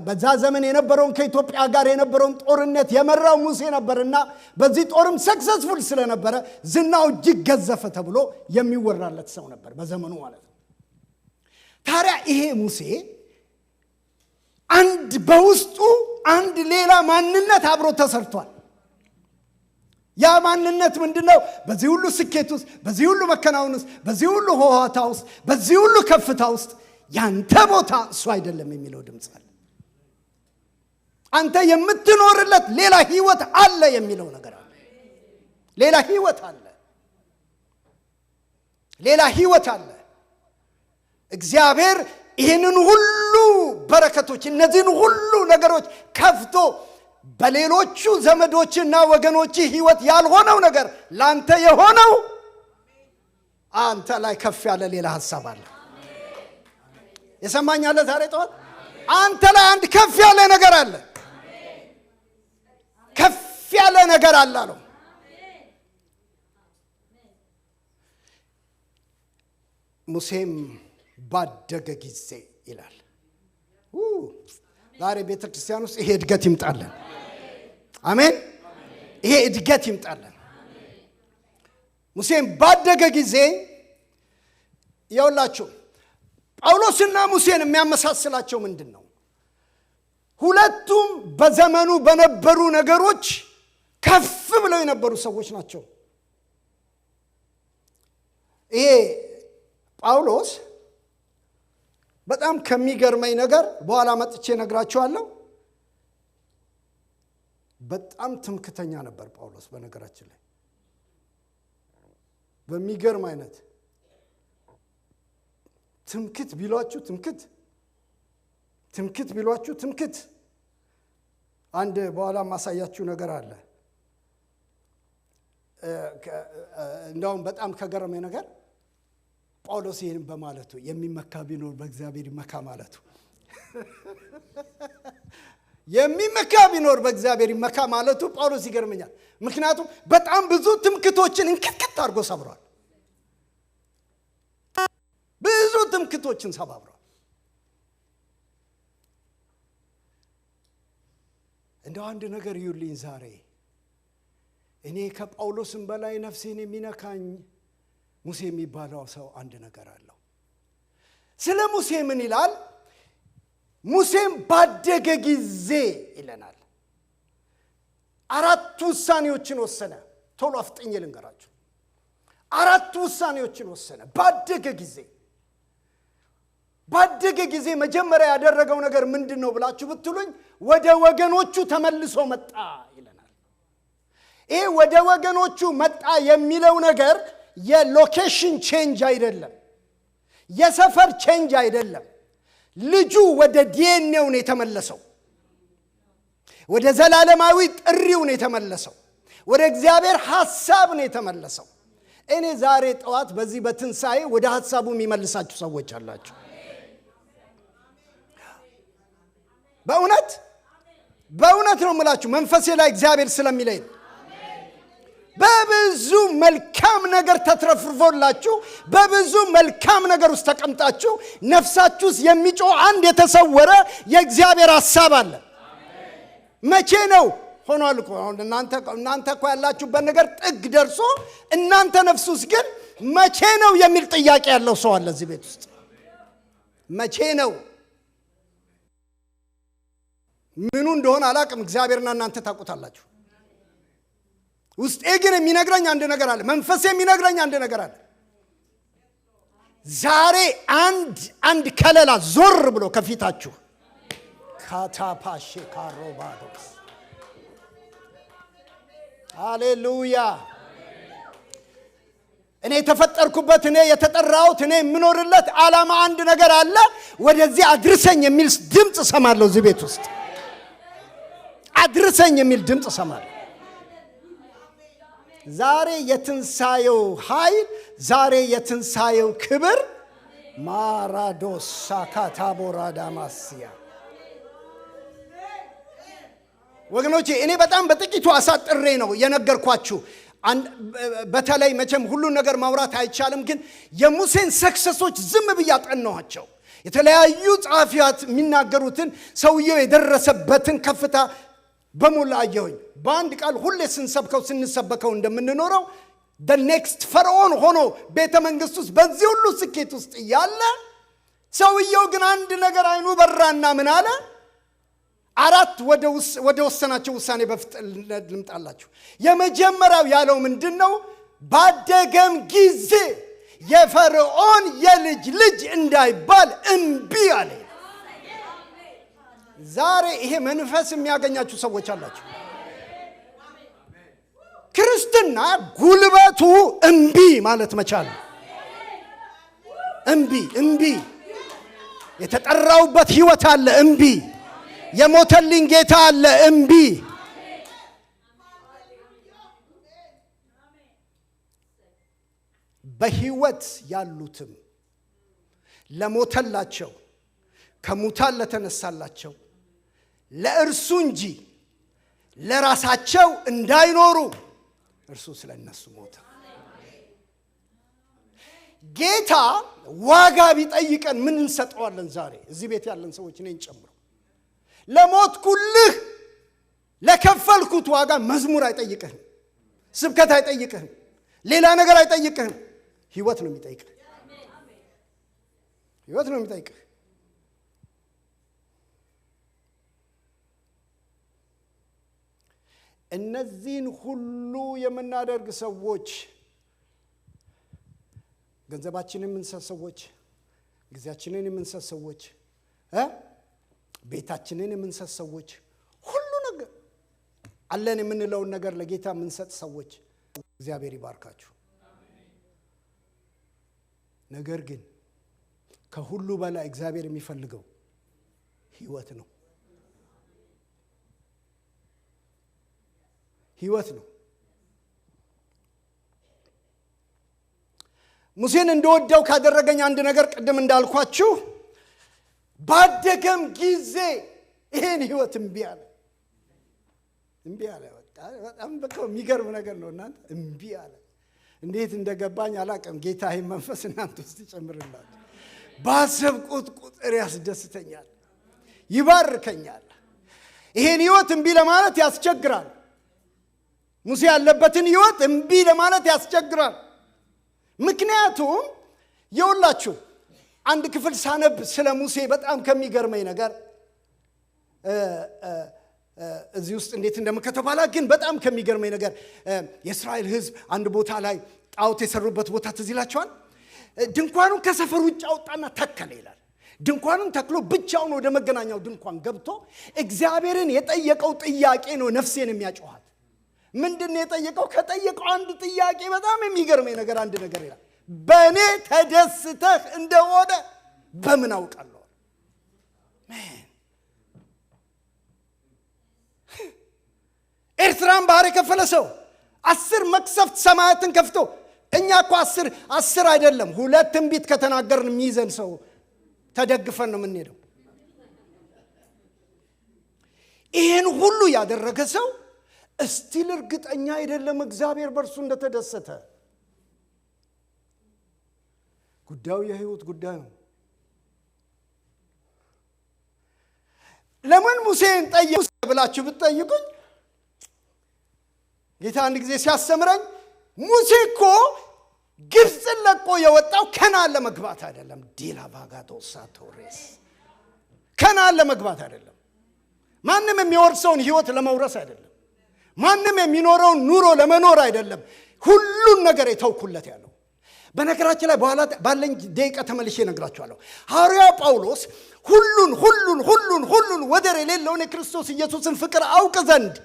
በዛ ዘመን የነበረውን ከኢትዮጵያ ጋር የነበረውን ጦርነት የመራው ሙሴ ነበርና በዚህ ጦርም ሰክሰስፉል ስለነበረ ዝናው እጅግ ገዘፈ ተብሎ የሚወራለት ሰው ነበር በዘመኑ ማለት ነው። ታዲያ ይሄ ሙሴ በውስጡ አንድ ሌላ ማንነት አብሮ ተሰርቷል። ያ ማንነት ምንድነው? በዚህ ሁሉ ስኬት ውስጥ፣ በዚህ ሁሉ መከናወን ውስጥ፣ በዚህ ሁሉ ሆታ ውስጥ፣ በዚህ ሁሉ ከፍታ ውስጥ ያንተ ቦታ እሱ አይደለም የሚለው ድምፅ አለ። አንተ የምትኖርለት ሌላ ህይወት አለ የሚለው ነገር አለ። ሌላ ህይወት አለ። ሌላ ህይወት አለ። እግዚአብሔር ይህንን ሁሉ በረከቶች፣ እነዚህን ሁሉ ነገሮች ከፍቶ በሌሎቹ ዘመዶችና ወገኖች ህይወት ያልሆነው ነገር ላንተ የሆነው አንተ ላይ ከፍ ያለ ሌላ ሐሳብ አለ። የሰማኛለ ዛሬ ጠዋት አንተ ላይ አንድ ከፍ ያለ ነገር አለ። ከፍ ያለ ነገር አለ አለው። ሙሴም ባደገ ጊዜ ይላል። ዛሬ ቤተክርስቲያን ውስጥ ይሄ እድገት ይምጣልን። አሜን። ይሄ እድገት ይምጣልን። ሙሴም ባደገ ጊዜ ይኸውላችሁ ጳውሎስና ሙሴን የሚያመሳስላቸው ምንድን ነው? ሁለቱም በዘመኑ በነበሩ ነገሮች ከፍ ብለው የነበሩ ሰዎች ናቸው። ይሄ ጳውሎስ በጣም ከሚገርመኝ ነገር በኋላ መጥቼ ነግራችኋለሁ። በጣም ትምክተኛ ነበር ጳውሎስ። በነገራችን ላይ በሚገርም አይነት ትምክት ቢሏችሁ ትምክት ቢሏችሁ ትምክት። አንድ በኋላ ማሳያችሁ ነገር አለ። እንደውም በጣም ከገረመኝ ነገር ጳውሎስ ይሄን በማለቱ የሚመካ ቢኖር በእግዚአብሔር ይመካ ማለቱ። የሚመካ ቢኖር በእግዚአብሔር ይመካ ማለቱ ጳውሎስ ይገርመኛል። ምክንያቱም በጣም ብዙ ትምክቶችን እንክትክት አድርጎ ሰብሯል። ብዙ ትምክቶችን ሰባብሯል። እንደው አንድ ነገር ይዩልኝ ዛሬ እኔ ከጳውሎስም በላይ ነፍሴን የሚነካኝ ሙሴ የሚባለው ሰው አንድ ነገር አለው። ስለ ሙሴ ምን ይላል? ሙሴም ባደገ ጊዜ ይለናል። 4 ውሳኔዎችን ወሰነ። ቶሎ አፍጥኜ ልንገራችሁ። 4 ውሳኔዎችን ወሰነ ባደገ ጊዜ። ባደገ ጊዜ መጀመሪያ ያደረገው ነገር ምንድነው ብላችሁ ብትሉኝ ወደ ወገኖቹ ተመልሶ መጣ ይለናል። ይሄ ወደ ወገኖቹ መጣ የሚለው ነገር የሎኬሽን ቼንጅ አይደለም፣ የሰፈር ቼንጅ አይደለም። ልጁ ወደ ዲኤንኤው ነው የተመለሰው። ወደ ዘላለማዊ ጥሪው ነው የተመለሰው። ወደ እግዚአብሔር ሐሳብ ነው የተመለሰው። እኔ ዛሬ ጠዋት በዚህ በትንሳኤ ወደ ሐሳቡ የሚመልሳችሁ ሰዎች አላችሁ። በእውነት ነው የምላችሁ። መንፈሴ ላይ እግዚአብሔር ስለሚለኝ በብዙ መልካም ነገር ተትረፍርፎላችሁ በብዙ መልካም ነገር ውስጥ ተቀምጣችሁ ነፍሳችሁ ውስጥ የሚጮህ አንድ የተሰወረ የእግዚአብሔር ሐሳብ አለ። መቼ ነው ሆኗል እኮ እናንተ እኮ ያላችሁበት ነገር ጥግ ደርሶ እናንተ ነፍስ ውስጥ ግን መቼ ነው የሚል ጥያቄ ያለው ሰው አለ እዚህ ቤት ውስጥ። መቼ ነው? ምኑ እንደሆነ አላቅም። እግዚአብሔርና እናንተ ታውቁታላችሁ። ውስጤ ግን የሚነግረኝ አንድ ነገር አለ። መንፈሴ የሚነግረኝ አንድ ነገር አለ። ዛሬ አንድ ከለላ ዞር ብሎ ከፊታችሁ ካታፓሼ ካሮባዶስ ሃሌሉያ። እኔ የተፈጠርኩበት እኔ የተጠራሁት እኔ የምኖርለት ዓላማ አንድ ነገር አለ። ወደዚህ አድርሰኝ የሚል ድምጽ ሰማለሁ። እዚህ ቤት ውስጥ አድርሰኝ የሚል ድምጽ ሰማለሁ። ዛሬ የትንሳኤው ኃይል፣ ዛሬ የትንሳኤው ክብር ማራዶስ ካታቦራዳማሲያ ወገኖቼ፣ እኔ በጣም በጥቂቱ አሳጥሬ ነው የነገርኳችሁ። በተለይ መቼም ሁሉን ነገር ማውራት አይቻልም፣ ግን የሙሴን ሰክሰሶች ዝም ብዬ አጠናኋቸው። የተለያዩ ጸሐፊያት የሚናገሩትን ሰውየው የደረሰበትን ከፍታ በሙሉ አየሁኝ። በአንድ ቃል ሁሌ ስንሰበከው እንደምንኖረው the next ፈርዖን ሆኖ ቤተ መንግስት ውስጥ በዚህ ሁሉ ስኬት ውስጥ ያለ ሰውየው ግን አንድ ነገር አይኑ በራና ምን አለ? 4 ወደ ወሰናቸው ውሳኔ በፍጥነት ልምጣላችሁ። የመጀመሪያው ያለው ምንድነው? ባደገም ጊዜ የፈርዖን የልጅ ልጅ እንዳይባል እምቢ አለ። ዛሬ ይሄ መንፈስ የሚያገኛችሁ ሰዎች አላችሁ። ክርስትና ጉልበቱ እምቢ ማለት መቻል። እምቢ የተጠራውበት ህይወት አለ። እምቢ የሞተልኝ ጌታ አለ። እምቢ በህይወት ያሉትም ለሞተላቸው ከሙታን ለተነሳላቸው ለእርሱ እንጂ ለራሳቸው እንዳይኖሩ እርሱ ስለነሱ ሞተ። ጌታ ዋጋ ቢጠይቀን ምን እንሰጠዋለን? ዛሬ እዚህ ቤት ያለን ሰዎች እኔን ጨምሮ ለሞትኩልህ ለከፈልኩት ዋጋ መዝሙር አይጠይቅህም፣ ስብከት አይጠይቅህም፣ ሌላ ነገር አይጠይቅህም። ህይወት ነው የሚጠይቅህ። ህይወት ነው የሚጠይቅህ። እነዚህን ሁሉ የምናደርግ ሰዎች ገንዘባችንን የምንሰጥ ሰዎች፣ ጊዜያችንን የምንሰጥ ሰዎች፣ ቤታችንን የምንሰጥ ሰዎች፣ ሁሉ ነገር አለን የምንለውን ነገር ለጌታ የምንሰጥ ሰዎች እግዚአብሔር ይባርካችሁ። ነገር ግን ከሁሉ በላይ እግዚአብሔር የሚፈልገው ህይወት ነው። ህይወት ነው። ሙሴን እንደወደው ካደረገኝ አንድ ነገር ቅድም እንዳልኳችሁ ባደገም ጊዜ ይሄን ህይወት እምቢ አለ። በጣም የሚገርም ነገር ነው እናንተ። እምቢ አለ። እንዴት እንደገባኝ አላውቅም። ጌታ ይሄን መንፈስ እናንተ ውስጥ ይጨምርላችሁ። ባሰብኩት ቁጥር ያስደስተኛል፣ ይባርከኛል። ይሄን ህይወት እምቢ ለማለት ያስቸግራል። ሙሴ ያለበትን ህይወት እምቢ ለማለት ያስቸግራል። ምክንያቱም የውላችሁ አንድ ክፍል ሳነብ ስለ ሙሴ በጣም ከሚገርመኝ ነገር እዚህ ውስጥ እንዴት እንደምከተባላ ግን በጣም ከሚገርመኝ ነገር የእስራኤል ህዝብ አንድ ቦታ ላይ ጣዖት የሰሩበት ቦታ ትዝ ይላችኋል። ድንኳኑን ከሰፈር ውጭ አወጣና ተከለ ይላል። ድንኳኑን ተክሎ ብቻውን ወደ መገናኛው ድንኳን ገብቶ እግዚአብሔርን የጠየቀው ጥያቄ ነው ነፍሴን የሚያጮሃል። ምንድነው የጠየቀው? ከጠየቀው አንድ ጥያቄ በጣም የሚገርመኝ ነገር አንድ ነገር ይላል። በእኔ ተደስተህ እንደሆነ በምን አውቃለሁ? ኤርትራን ባህር የከፈለ ሰው 10 መቅሰፍት ሰማያትን ከፍቶ እኛ እኮ 10 አይደለም 2 ትንቢት ከተናገርን የሚይዘን ሰው ተደግፈን ነው የምንሄደው። ይህን ሁሉ ያደረገ ሰው እስቲል እርግጠኛ አይደለም እግዚአብሔር በእርሱ እንደተደሰተ። ጉዳዩ የህይወት ጉዳይ ነው። ለምን ሙሴን ጠየቁ ብላችሁ ብትጠይቁኝ ጌታ አንድ ጊዜ ሲያስተምረኝ ሙሴ እኮ ግብፅን ለቆ የወጣው ከነዓን ለመግባት አይደለም። ዲላ ባጋዶሳ ቶሬስ ከነዓን ለመግባት አይደለም። ማንም የሚወርሰውን ህይወት ለመውረስ አይደለም። ማንም የሚኖረውን ኑሮ ለመኖር አይደለም። ሁሉን ነገር የተውኩለት ያለው። በነገራችን ላይ በኋላ ባለኝ ደቂቃ ተመልሼ እነግራችኋለሁ። ሐዋርያው ጳውሎስ ሁሉን ወደር የሌለውን የክርስቶስ ኢየሱስን ፍቅር አውቅ ዘንድ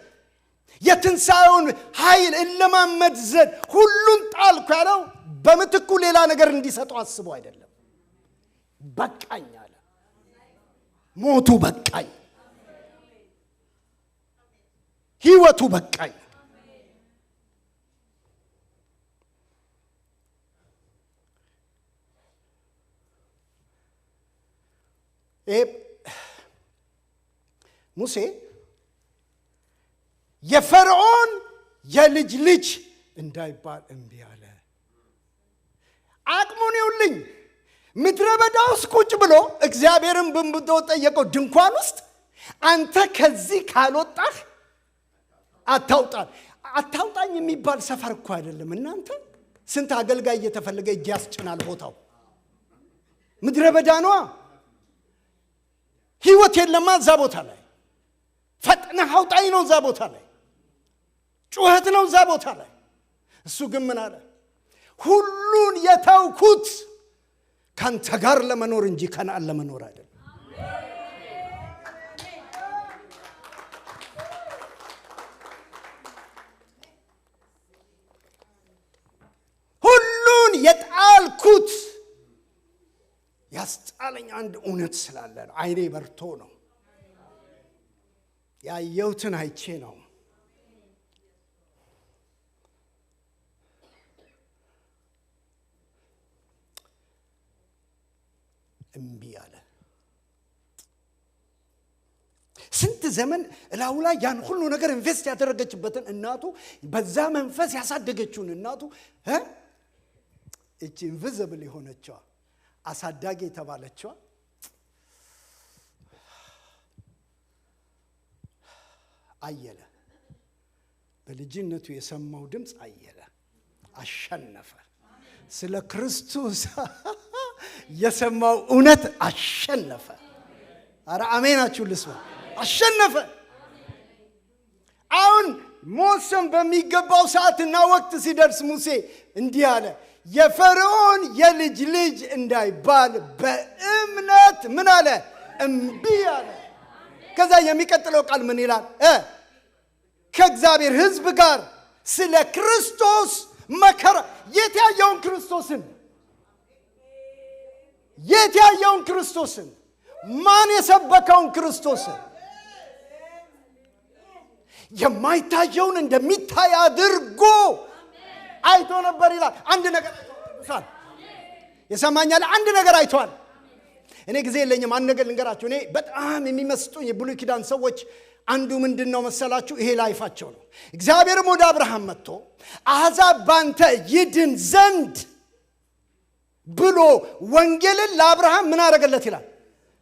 የትንሣኤውን ኃይል እለማመድ ዘንድ ሁሉን ጣልኩ ያለው በምትኩ ሌላ ነገር እንዲሰጠው አስቦ አይደለም። በቃኝ አለ። ሞቱ በቃኝ፣ ህይወቱ በቃኝ። ሙሴ የፈርዖን የልጅ ልጅ እንዳይባል እምቢ አለ። አቅሙን ይውልኝ ምድረ በዳ ውስጥ ቁጭ ብሎ እግዚአብሔርን በምብዶ ጠየቀው። ድንኳን ውስጥ አንተ ከዚህ ካልወጣህ አታውጣኝ የሚባል ሰፈር እኮ አይደለም እናንተ። ስንት አገልጋይ እየተፈለገ እጅ ያስጭናል ቦታው። ምድረ በዳ ነዋ። ህይወት የለማ እዛ ቦታ ላይ። ፈጥነህ አውጣኝ ነው እዛ ቦታ ላይ። ጩኸት ነው እዛ ቦታ ላይ። እሱ ግን ምን አለ? ሁሉን የተውኩት ካንተ ጋር ለመኖር እንጂ ከነዓን ለመኖር አይደለም። ሁሉን የጣልኩት ያስጣለኝ አንድ እውነት ስላለ ነው። አይኔ በርቶ ነው ያየሁትን አይቼ ነው። እምቢ አለ። ስንት ዘመን እላው ላይ ያን ሁሉ ነገር ኢንቨስት ያደረገችበትን እናቱ በዛ መንፈስ ያሳደገችውን እናቱ እቺ ኢንቪዚብል የሆነችዋ አሳዳጊ የተባለችዋ አየለ በልጅነቱ የሰማው ድምጽ አየለ አሸነፈ። ስለ ክርስቶስ የሰማው እውነት አሸነፈ። አረ አሜናችሁ ልስማ። አሸነፈ። አሁን ሞሰም በሚገባው ሰዓትና ወቅት ሲደርስ ሙሴ እንዲህ አለ፣ የፈርዖን የልጅ ልጅ እንዳይባል በእምነት ምን አለ? እምቢ አለ። ከዛ የሚቀጥለው ቃል ምን ይላል? ከእግዚአብሔር ሕዝብ ጋር ስለ ክርስቶስ መከራ። የት ያየውን ክርስቶስን? ማን የሰበከውን ክርስቶስን? የማይታየውን እንደሚታይ አድርጎ አይቶ ነበር ይላል። አንድ ነገር አይቷል። የሰማኛል። አንድ ነገር አይቷል። እኔ ጊዜ የለኝም። አንድ ነገር ልንገራችሁ። እኔ በጣም የሚመስጡኝ የብሉይ ኪዳን ሰዎች አንዱ ምንድነው መሰላችሁ? ይሄ ላይፋቸው ነው። እግዚአብሔርም ወደ አብርሃም መጥቶ አሕዛብ ባንተ ይድን ዘንድ ብሎ ወንጌልን ለአብርሃም ምን አደረገለት ይላል?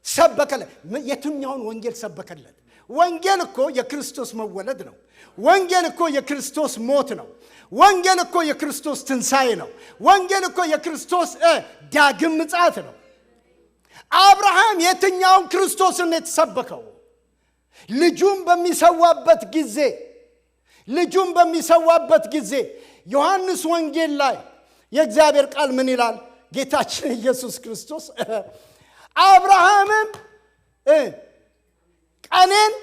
ሰበከለት። የትኛውን ወንጌል ሰበከለት? ወንጌል እኮ የክርስቶስ መወለድ ነው። ወንጌል እኮ የክርስቶስ ሞት ነው። ወንጌል እኮ የክርስቶስ ትንሣኤ ነው። ወንጌል እኮ የክርስቶስ ዳግም ምጽአት ነው። አብርሃም የትኛውን ክርስቶስን የተሰበከው? ልጁን በሚሰዋበት ጊዜ ዮሐንስ ወንጌል ላይ የእግዚአብሔር ቃል ምን ይላል? ጌታችን ኢየሱስ ክርስቶስ አብርሃምም ቀኔን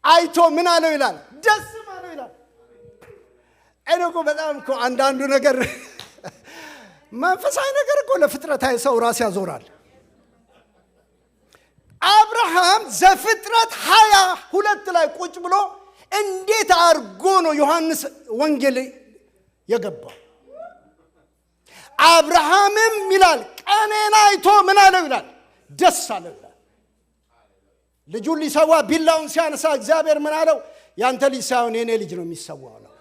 አይቶ ምን አለው ይላል? ደስ አለው ይላል። እኮ በጣም እኮ አንዳንዱ ነገር መንፈሳዊ ነገር እኮ ለፍጥረታዊ ሰው ራስ ያዞራል። አብርሃም ዘፍጥረት 22 ላይ ቁጭ ብሎ እንዴት አድርጎ ነው ዮሐንስ ወንጌል የገባው? አብርሃምም ይላል ቀኔን አይቶ ምን አለው ይላል? ደስ አለው ይላል። ልጁን ሊሰዋ ቢላውን ሲያነሳ እግዚአብሔር ምን አለው? ያንተ ልጅ ሳይሆን የኔ ልጅ ነው የሚሰዋው አለው።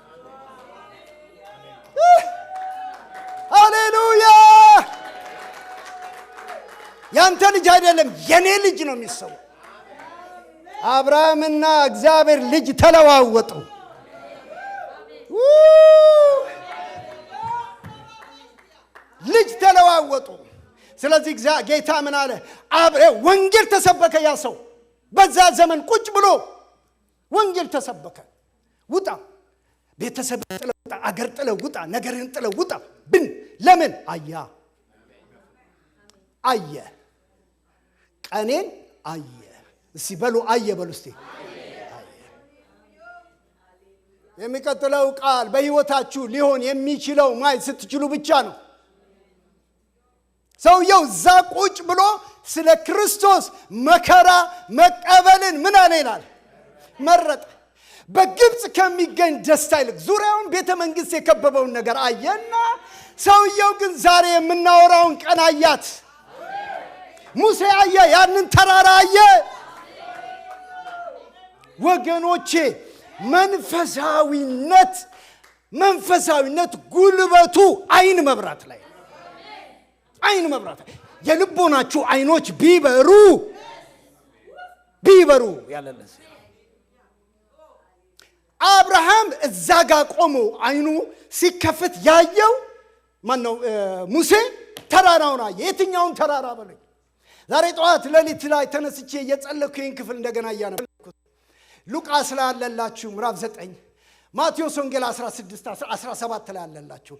ሃሌሉያ! ያንተ ልጅ አይደለም የኔ ልጅ ነው የሚሰዋው። አብርሃምና እግዚአብሔር ልጅ ተለዋወጡ። ልጅ ተለዋወጡ። ስለዚህ ጌታ ምን አለ? ወንጌል ተሰበከ። ያ ሰው በዛ ዘመን ቁጭ ብሎ ወንጌል ተሰበከ። ውጣ፣ ቤተሰብ ጥለው ውጣ፣ አገር ጥለው ውጣ፣ ነገርን ጥለው ውጣ። ብን ለምን? አየ ቀኔን አየ። እስቲ በሉ አየ በሉ እስቲ። የሚቀጥለው ቃል በሕይወታችሁ ሊሆን የሚችለው ማየት ስትችሉ ብቻ ነው። ሰውየው እዛ ቁጭ ብሎ ስለ ክርስቶስ መከራ መቀበልን ምን አለ ይላል? መረጠ። በግብፅ ከሚገኝ ደስታ ይልቅ ዙሪያውን ቤተ መንግሥት የከበበውን ነገር አየና፣ ሰውየው ግን ዛሬ የምናወራውን ቀን አያት። ሙሴ አየ፣ ያንን ተራራ አየ። ወገኖቼ መንፈሳዊነት ጉልበቱ አይን መብራት ላይ የልቦናችሁ አይኖች ቢበሩ ያለለስ አብርሃም እዛ ጋር ቆሞ አይኑ ሲከፈት ያየው ማን ነው? ሙሴ ተራራውን አየ። የትኛውን ተራራ በለኝ? ዛሬ ጠዋት ሌሊት ላይ ተነስቼ እየጸለይኩ ይህን ክፍል እንደገና እያነበብኩት ሉቃስ ላይ አለላችሁ ምዕራፍ 9፣ ማቴዎስ ወንጌል 16-17 ላይ አለላችሁ።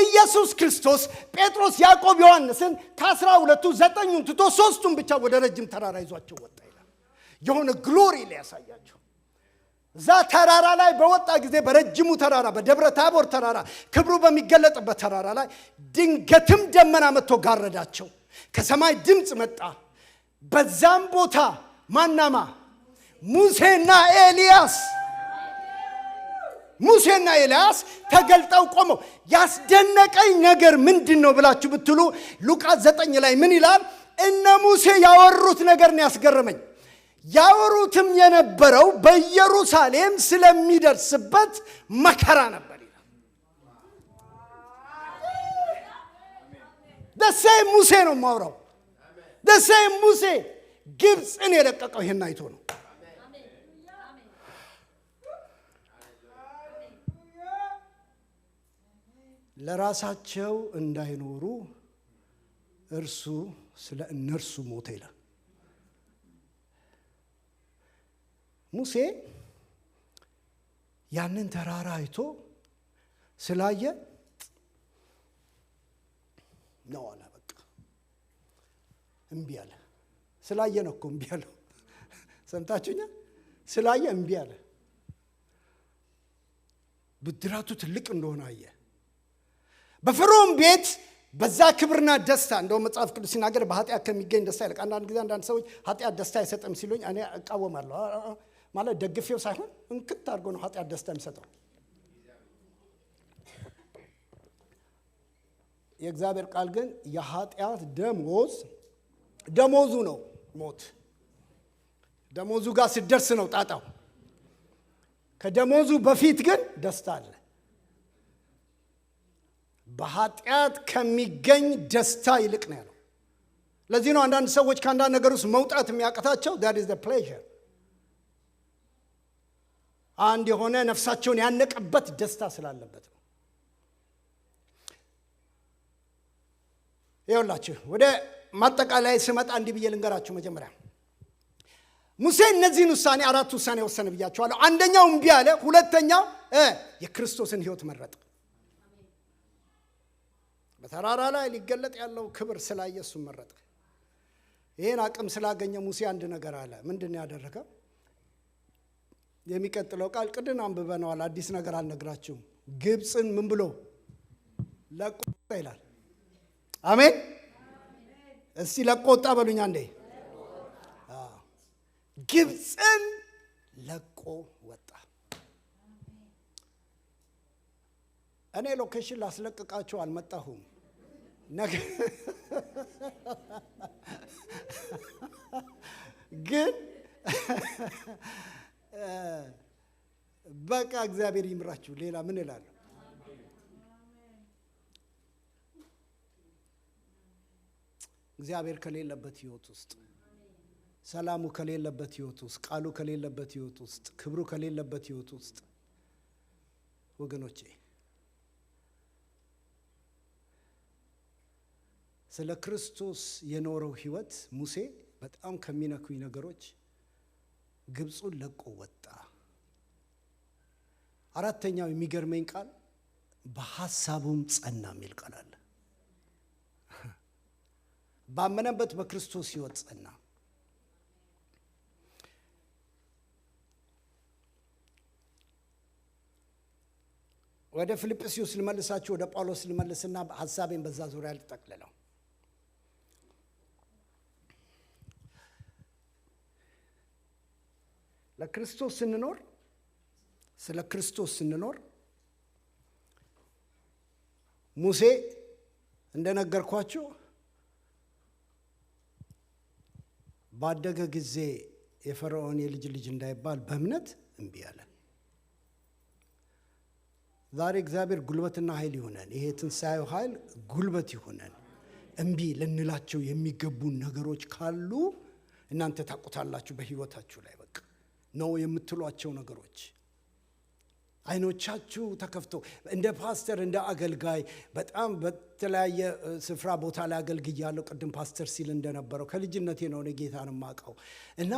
ኢየሱስ ክርስቶስ ጴጥሮስ፣ ያዕቆብ፣ ዮሐንስን ከ12ቱ 9ን ትቶ 3ቱን ብቻ ወደ ረጅም ተራራ ይዟቸው ወጣ ይላል። የሆነ ግሎሪ ሊያሳያቸው እዛ ተራራ ላይ በወጣ ጊዜ በረጅሙ ተራራ በደብረ ታቦር ተራራ ክብሩ በሚገለጥበት ተራራ ላይ ድንገትም ደመና መጥቶ ጋረዳቸው። ከሰማይ ድምፅ መጣ። በዛም ቦታ ማናማ ሙሴና ኤልያስ ተገልጠው ቆመው። ያስደነቀኝ ነገር ምንድነው ብላችሁ ብትሉ ሉቃስ 9 ላይ ምን ይላል? እነ ሙሴ ያወሩት ነገር ነው ያስገረመኝ። ያወሩትም የነበረው በኢየሩሳሌም ስለሚደርስበት መከራ ነበር ይላል። ደሴም ሙሴ ነው ማውራው። ደሴም ሙሴ ግብፅን የለቀቀው ይሄን አይቶ ነው። ለራሳቸው እንዳይኖሩ እርሱ ስለ እነርሱ ሞተ ይላል። ሙሴ ያንን ተራራ አይቶ ስላየ ነው አለ። በቃ እምቢ አለ። ስላየ ነው እኮ እምቢ አለው። ሰምታችሁኛል? ስላየ እምቢ አለ። ብድራቱ ትልቅ እንደሆነ አየ። በፈርዖን ቤት በዛ ክብርና ደስታ እንደው መጽሐፍ ቅዱስ ሲናገር በኃጢአት ከሚገኝ ደስታ ይልቅ አንዳንድ ጊዜ አንዳንድ ሰዎች ኃጢአት ደስታ አይሰጥም ሲሉኝ እኔ እቃወማለሁ። ማለት ደግፌው ሳይሆን እንክት አድርጎ ነው ኃጢአት ደስታ የሚሰጠው። የእግዚአብሔር ቃል ግን የኃጢአት ደሞዙ ነው ሞት። ደሞዙ ጋር ሲደርስ ነው ጣጣው። ከደሞዙ በፊት ግን ደስታ አለ። በኃጢአት ከሚገኝ ደስታ ይልቅ ነው ያለው። ለዚህ ነው አንዳንድ ሰዎች ከአንዳንድ ነገር ውስጥ መውጣት የሚያቀታቸው። that is the pleasure። አንድ የሆነ ነፍሳቸውን ያነቀበት ደስታ ስላለበት ነው። ይኸውላችሁ ወደ ማጠቃላይ ስመጣ እንዲህ ብዬ ልንገራችሁ። መጀመሪያ ሙሴ እነዚህን አራት ውሳኔ ወሰነ ብያችኋለሁ። አንደኛው እምቢ አለ። ሁለተኛው የክርስቶስን ሕይወት መረጠ። በተራራ ላይ ሊገለጥ ያለው ክብር ስላየ እሱን መረጠ። ይሄን አቅም ስላገኘ ሙሴ አንድ ነገር አለ። ምንድን ያደረገው? የሚቀጥለው ቃል ቅድም አንብበነዋል። አዲስ ነገር አልነግራችሁም። ግብፅን ምን ብሎ ለቆ ወጣ ይላል። አሜን። እስቲ ለቆ ወጣ በሉኛ እንዴ። ግብፅን ለቆ ወጣ። እኔ ሎኬሽን ላስለቅቃችሁ አልመጣሁም። ግን በቃ እግዚአብሔር ይምራችሁ። ሌላ ምን እላለሁ? እግዚአብሔር ከሌለበት ህይወት ውስጥ፣ ሰላሙ ከሌለበት ህይወት ውስጥ፣ ቃሉ ከሌለበት ህይወት ውስጥ፣ ክብሩ ከሌለበት ህይወት ውስጥ ወገኖቼ ስለ ክርስቶስ የኖረው ህይወት ሙሴ በጣም ከሚነኩኝ ነገሮች ግብፁን ለቆ ወጣ። አራተኛው የሚገርመኝ ቃል በሐሳቡም ጸና የሚል ቃል አለ። ባመነበት በክርስቶስ ህይወት ጸና። ወደ ፊልጵስዩስ ልመልሳችሁ፣ ወደ ጳውሎስ ልመልስና ሐሳቤን በዛ ዙሪያ ልጠቅልለው። ለክርስቶስ ስንኖር፣ ስለ ክርስቶስ ስንኖር ሙሴ እንደነገርኳችሁ ባደገ ጊዜ የፈርዖን የልጅ ልጅ እንዳይባል በእምነት እምቢ አለ። ዛሬ እግዚአብሔር ጉልበትና ኃይል ይሆነን። ይሄ ትንሣኤው ኃይል ጉልበት ይሆነን። እምቢ ልንላቸው የሚገቡን ነገሮች ካሉ እናንተ ታውቁታላችሁ። በህይወታችሁ ላይ በቃ ነው የምትሏቸው ነገሮች አይኖቻችሁ ተከፍቶ እንደ ፓስተር እንደ አገልጋይ በጣም በተለያየ ስፍራ ቦታ ላይ አገልግያለሁ። ቅድም ፓስተር ሲል እንደነበረው ከልጅነቴ ነው እኔ ጌታን የማውቀው። እና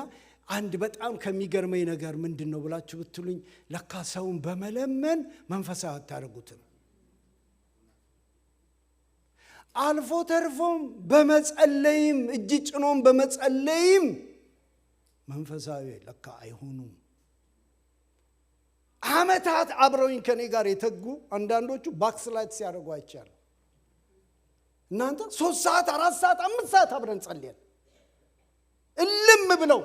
አንድ በጣም ከሚገርመኝ ነገር ምንድን ነው ብላችሁ ብትሉኝ፣ ለካ ሰውን በመለመን መንፈሳዊ አታደርጉትም። አልፎ ተርፎም በመጸለይም እጅ ጭኖም በመጸለይም መንፈሳዊ ለካ አይሆኑም። አመታት አብረውኝ ከኔ ጋር የተጉ አንዳንዶቹ ባክስላይት ሲያደርጉ አይቻለሁ። እናንተ 3 ሰዓት 4 ሰዓት 5 ሰዓት አብረን ጸልየን እልም ብለው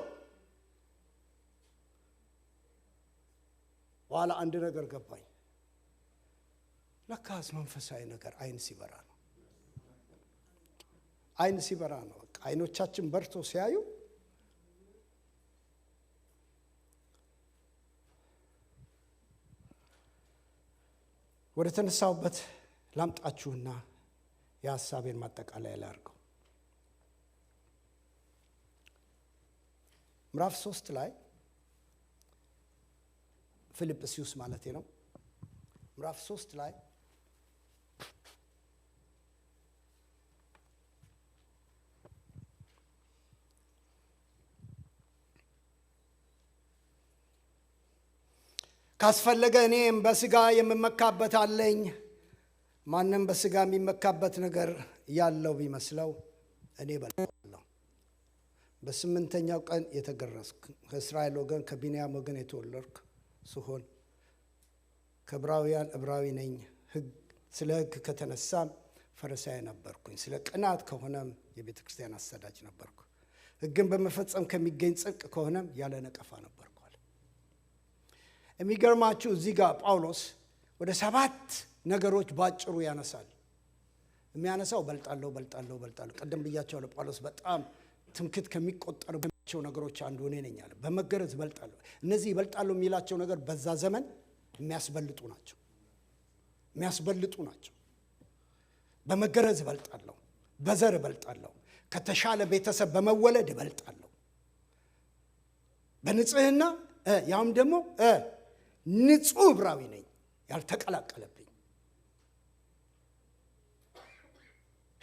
በኋላ አንድ ነገር ገባኝ። ለካስ መንፈሳዊ ነገር አይን ሲበራ ነው። አይን ሲበራ ነው። በቃ አይኖቻችን በርቶ ሲያዩ ወደ ተነሳውበት ላምጣችሁና የሐሳቤን ማጠቃለያ ላድርገው። ምዕራፍ 3 ላይ ፊልጵስዩስ ማለቴ ነው። ምዕራፍ 3 ላይ ካስፈለገ እኔም በስጋ የምመካበት አለኝ። ማንም በስጋ የሚመካበት ነገር ያለው ቢመስለው እኔ በልጣለሁ። በ8ኛው ቀን የተገረዝኩ ከእስራኤል ወገን ከቢንያም ወገን የተወለድኩ ስሆን ከዕብራውያን ዕብራዊ ነኝ። ስለ ሕግ ከተነሳም ፈሪሳዊ ነበርኩኝ። ስለ ቅናት ከሆነም የቤተ ክርስቲያን አሳዳጅ ነበርኩ። ሕግን በመፈጸም ከሚገኝ ጽድቅ ከሆነም ያለ ነቀፋ ነበርኩ። የሚገርማችሁ እዚህ ጋር ጳውሎስ ወደ 7 ነገሮች ባጭሩ ያነሳል። የሚያነሳው በልጣለሁ። ቀደም ብያቸዋለሁ። ጳውሎስ በጣም ትምክህት ከሚቆጠሩባቸው ነገሮች አንዱ እኔ ነኝ አለ። በመገረዝ በልጣለሁ። እነዚህ ይበልጣሉ የሚላቸው ነገር በዛ ዘመን የሚያስበልጡ ናቸው። በመገረዝ በልጣለሁ፣ በዘር በልጣለሁ፣ ከተሻለ ቤተሰብ በመወለድ በልጣለሁ፣ በንጽህና ያውም ደግሞ ንጹህ ዕብራዊ ነኝ ያልተቀላቀለብኝ፣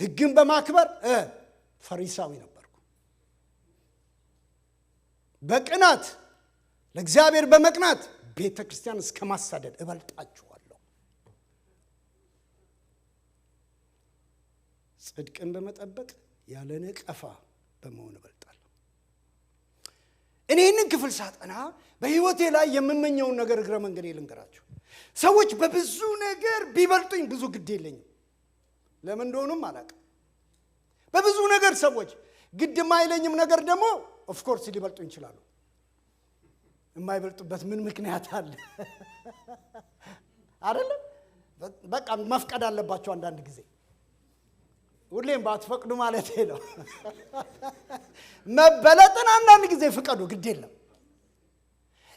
ሕግን በማክበር ፈሪሳዊ ነበርኩ፣ በቅናት ለእግዚአብሔር በመቅናት ቤተ ክርስቲያን እስከ ማሳደድ እበልጣችኋለሁ፣ ጽድቅን በመጠበቅ ያለ ነቀፋ በመሆን እበልጣለሁ። እኔ ይህንን ክፍል ሳጠና በሕይወቴ ላይ የምመኘውን ነገር እግረ መንገዴ ልንገራችሁ። ሰዎች በብዙ ነገር ቢበልጡኝ ብዙ ግድ የለኝም። ለምን እንደሆኑም አላውቅም። በብዙ ነገር ሰዎች ግድ የማይለኝም ነገር ደግሞ ኦፍኮርስ ሊበልጡኝ ይችላሉ። የማይበልጡበት ምን ምክንያት አለ? አይደለም በቃ መፍቀድ አለባቸው። አንዳንድ ጊዜ ሁሌም ባትፈቅዱ ማለት ነው። መበለጥን አንዳንድ ጊዜ ፍቀዱ፣ ግድ የለም።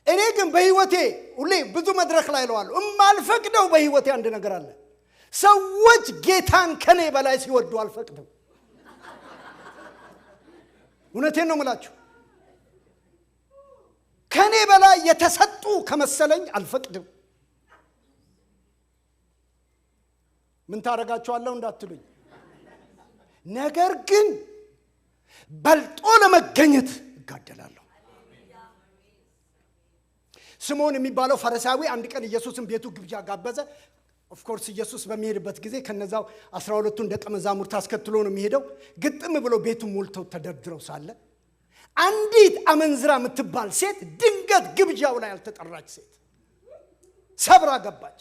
እኔ ግን በሕይወቴ ሁሌ ብዙ መድረክ ላይ እለዋለሁ፣ የማልፈቅደው በሕይወቴ አንድ ነገር አለ። ሰዎች ጌታን ከኔ በላይ ሲወዱ አልፈቅድም። እውነቴን ነው የምላችሁ። ከኔ በላይ የተሰጡ ከመሰለኝ አልፈቅድም። ምን ታደርጋቸዋለሁ እንዳትሉኝ፣ ነገር ግን በልጦ ለመገኘት እጋደላለሁ። ስምዖን የሚባለው ፈሪሳዊ አንድ ቀን ኢየሱስን ቤቱ ግብዣ ጋበዘ። ኦፍኮርስ ኢየሱስ በሚሄድበት ጊዜ ከነዛው 12ቱን ደቀ መዛሙርት አስከትሎ ነው የሚሄደው። ግጥም ብሎ ቤቱን ሞልተው ተደርድረው ሳለ አንዲት አመንዝራ የምትባል ሴት ድንገት ግብዣው ላይ ያልተጠራች ሴት ሰብራ ገባች።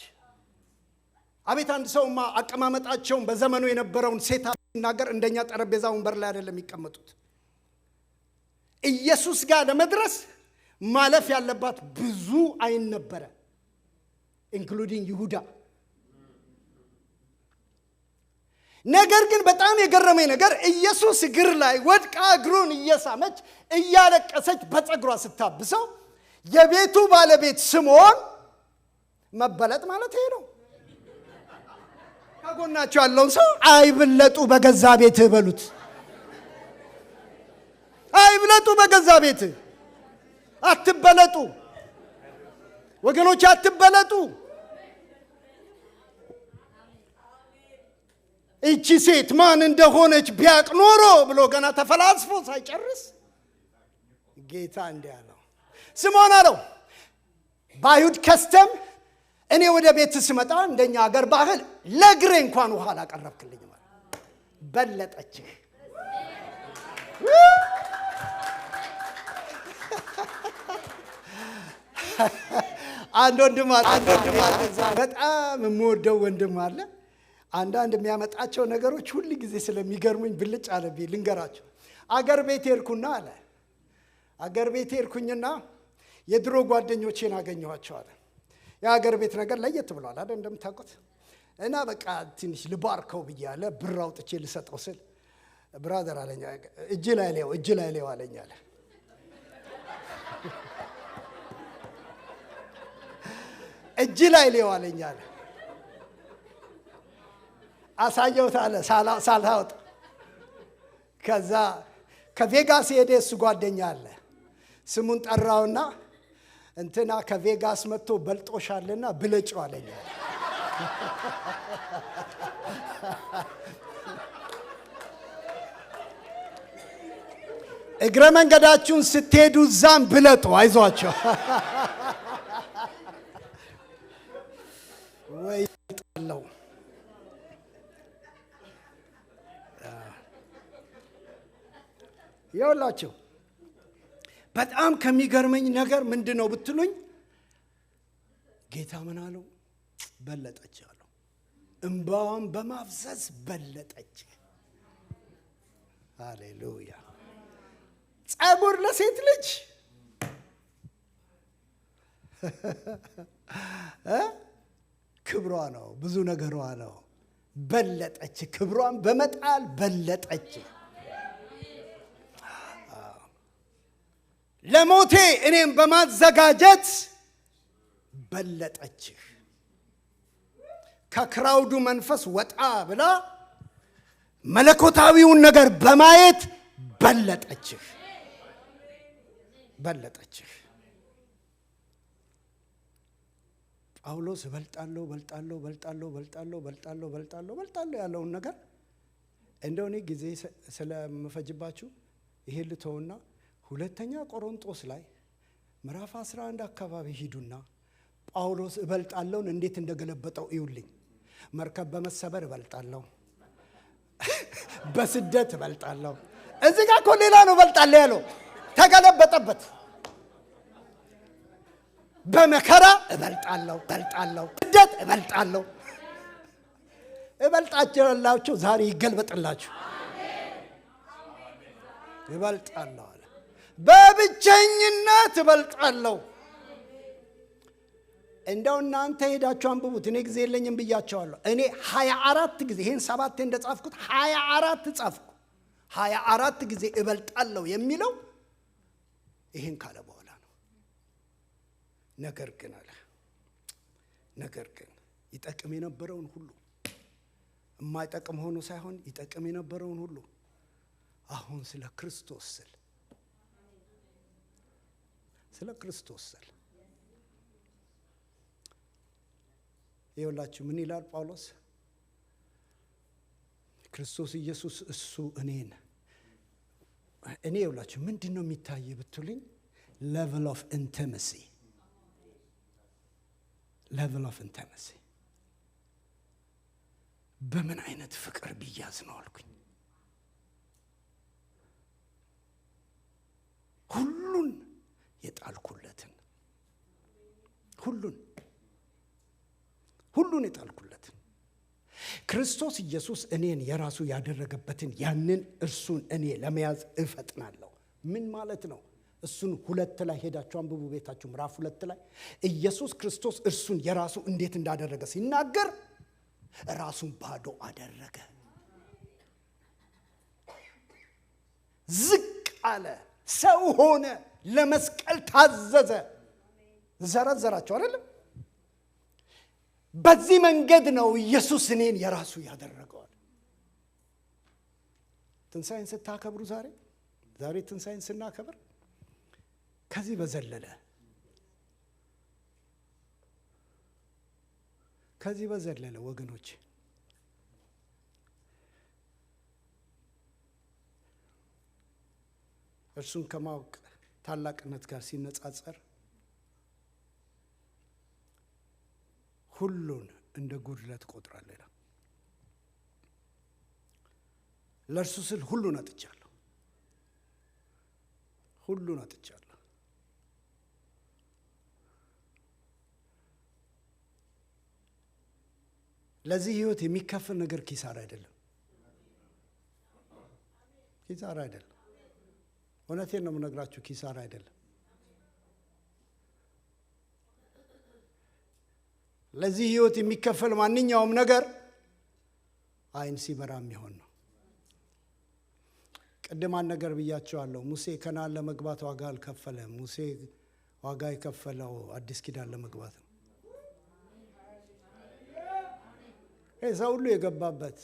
አቤት አንድ ሰውማ አቀማመጣቸውን በዘመኑ የነበረውን ሴት ሲናገር እንደኛ ጠረጴዛ ወንበር ላይ አይደለም የሚቀመጡት። ኢየሱስ ጋር ለመድረስ ማለፍ ያለባት ብዙ አይን ነበረ፣ ኢንክሉዲንግ ይሁዳ። ነገር ግን በጣም የገረመኝ ነገር ኢየሱስ እግር ላይ ወድቃ እግሩን እየሳመች እያለቀሰች በፀጉሯ ስታብሰው የቤቱ ባለቤት ስምዖን መበለጥ ማለት ይሄ ነው። ከጎናቸው ያለውን ሰው አይብለጡ በገዛ ቤትህ በሉት። አይብለጡ በገዛ ቤትህ። አትበለጡ ወገኖች፣ አትበለጡ። እቺ ሴት ማን እንደሆነች ቢያቅ ኖሮ ብሎ ገና ተፈላስፎ ሳይጨርስ ጌታ እንዲህ አለው። ስምዖን አለው፣ በአይሁድ ከስተም እኔ ወደ ቤት ስመጣ እንደኛ ሀገር ባህል ለእግሬ እንኳን ውሃ አላቀረብክልኝ ማለት በለጠችህ። አንድ ወንድም አለ፣ በጣም የምወደው ወንድም አለ። አንዳንድ የሚያመጣቸው ነገሮች ሁሉ ጊዜ ስለሚገርሙኝ ብልጭ አለብኝ። ልንገራቸው። አገር ቤት ሄድኩና አለ አገር ቤት ሄድኩኝና የድሮ ጓደኞቼን አገኘኋቸዋል። የአገር ቤት ነገር ለየት ብሏል አይደል እንደምታውቁት። እና በቃ ትንሽ ልባርከው ብያለ ብር አውጥቼ ልሰጠው ስል ብራዘር አለኝ እጅ ላይ ሌው አለኝ አለ። እጅ ላይ ሌው አለኝ አለ። አሳየሁት አለ ሳላውጥ። ከዛ ከቬጋስ ሄደ እሱ ጓደኛ አለ። ስሙን ጠራውና እንትና ከቬጋስ መጥቶ በልጦሻልና ብለጭው አለኝ። እግረ መንገዳችሁን ስትሄዱ ዛም ብለጡ፣ አይዟቸው። ወይ ጣለው ይኸውላችሁ። በጣም ከሚገርመኝ ነገር ምንድነው ብትሉኝ፣ ጌታ ምን አለው? በለጠች አለው። እንባዋን በማፍሰስ በለጠች። ሃሌሉያ። ጸጉር ለሴት ልጅ ክብሯ ነው፣ ብዙ ነገሯ ነው። በለጠች፣ ክብሯን በመጣል በለጠች። ለሞቴ እኔም በማዘጋጀት በለጠች። ከክራውዱ መንፈስ ወጣ ብላ መለኮታዊውን ነገር በማየት በለጠች። ጳውሎስ በልጣለሁ ያለውን ነገር እንደው እኔ ጊዜ ስለምፈጅባችሁ ይሄ ልተውና ሁለተኛ ቆሮንቶስ ላይ ምዕራፍ 11 አካባቢ ሂዱና ጳውሎስ እበልጣለሁን እንዴት እንደገለበጠው እዩልኝ። መርከብ በመሰበር እበልጣለሁ፣ በስደት እበልጣለሁ። እዚህ ጋር እኮ ሌላ ነው እበልጣለሁ ያለው፣ ተገለበጠበት። በመከራ እበልጣለሁ፣ ስደት እበልጣለሁ። እበልጣችኋለሁ ዛሬ ይገልበጥላችሁ። እበልጣለሁ አለ። በብቸኝነት እበልጣለሁ። እንደው እናንተ ሄዳችሁ አንብቡት። እኔ ጊዜ የለኝም ብያቸዋለሁ። እኔ 24 ጊዜ ይሄን 7 እንደጻፍኩት 24 ጻፍኩ። 24 ጊዜ እበልጣለሁ የሚለው ይሄን ካለ በኋላ ነው። ነገር ግን አለ ይጠቅም የነበረውን ሁሉ የማይጠቅም ሆኖ ሳይሆን ይጠቅም የነበረውን ሁሉ አሁን ስለ ክርስቶስ ስል ይኸውላችሁ ምን ይላል ጳውሎስ? ክርስቶስ ኢየሱስ እሱ እኔ ይኸውላችሁ ምንድን ነው የሚታየ ብትሉኝ፣ level of intimacy በምን አይነት ፍቅር ቢያዝ ነው አልኩኝ። ሁሉን የጣልኩለትን ክርስቶስ ኢየሱስ እኔን የራሱ ያደረገበትን ያንን እርሱን እኔ ለመያዝ እፈጥናለሁ። ምን ማለት ነው? እሱን 2 ላይ ሄዳችሁ አንብቡ ቤታችሁ። ምዕራፍ 2 ላይ ኢየሱስ ክርስቶስ እርሱን የራሱ እንዴት እንዳደረገ ሲናገር ራሱን ባዶ አደረገ፣ ዝቅ አለ፣ ሰው ሆነ፣ ለመስቀል ታዘዘ። ዘረዘራቸው አይደለም? በዚህ መንገድ ነው ኢየሱስ እኔን የራሱ ያደረገዋል። ትንሣኤን ስታከብሩ ዛሬ ትንሣኤን ስናከብር ከዚህ በዘለለ ወገኖች እርሱን ከማወቅ ታላቅነት ጋር ሲነጻጸር ሁሉን እንደ ጉድለት ቆጥራለሁ። ለእርሱ ስል ሁሉን አጥቻለሁ። ለዚህ ህይወት የሚከፈል ነገር ኪሳራ አይደለም። እውነቴን ነው የምነግራችሁ፣ ኪሳራ አይደለም። ለዚህ ህይወት የሚከፈል ማንኛውም ነገር አይን ሲበራ የሚሆን ነው። ቅድም አንድ ነገር ብያቸዋለሁ። ሙሴ ከነዓን ለመግባት ዋጋ አልከፈለም። ሙሴ ዋጋ የከፈለው አዲስ ኪዳን ለመግባት ነው። ሰው ሁሉ የገባበት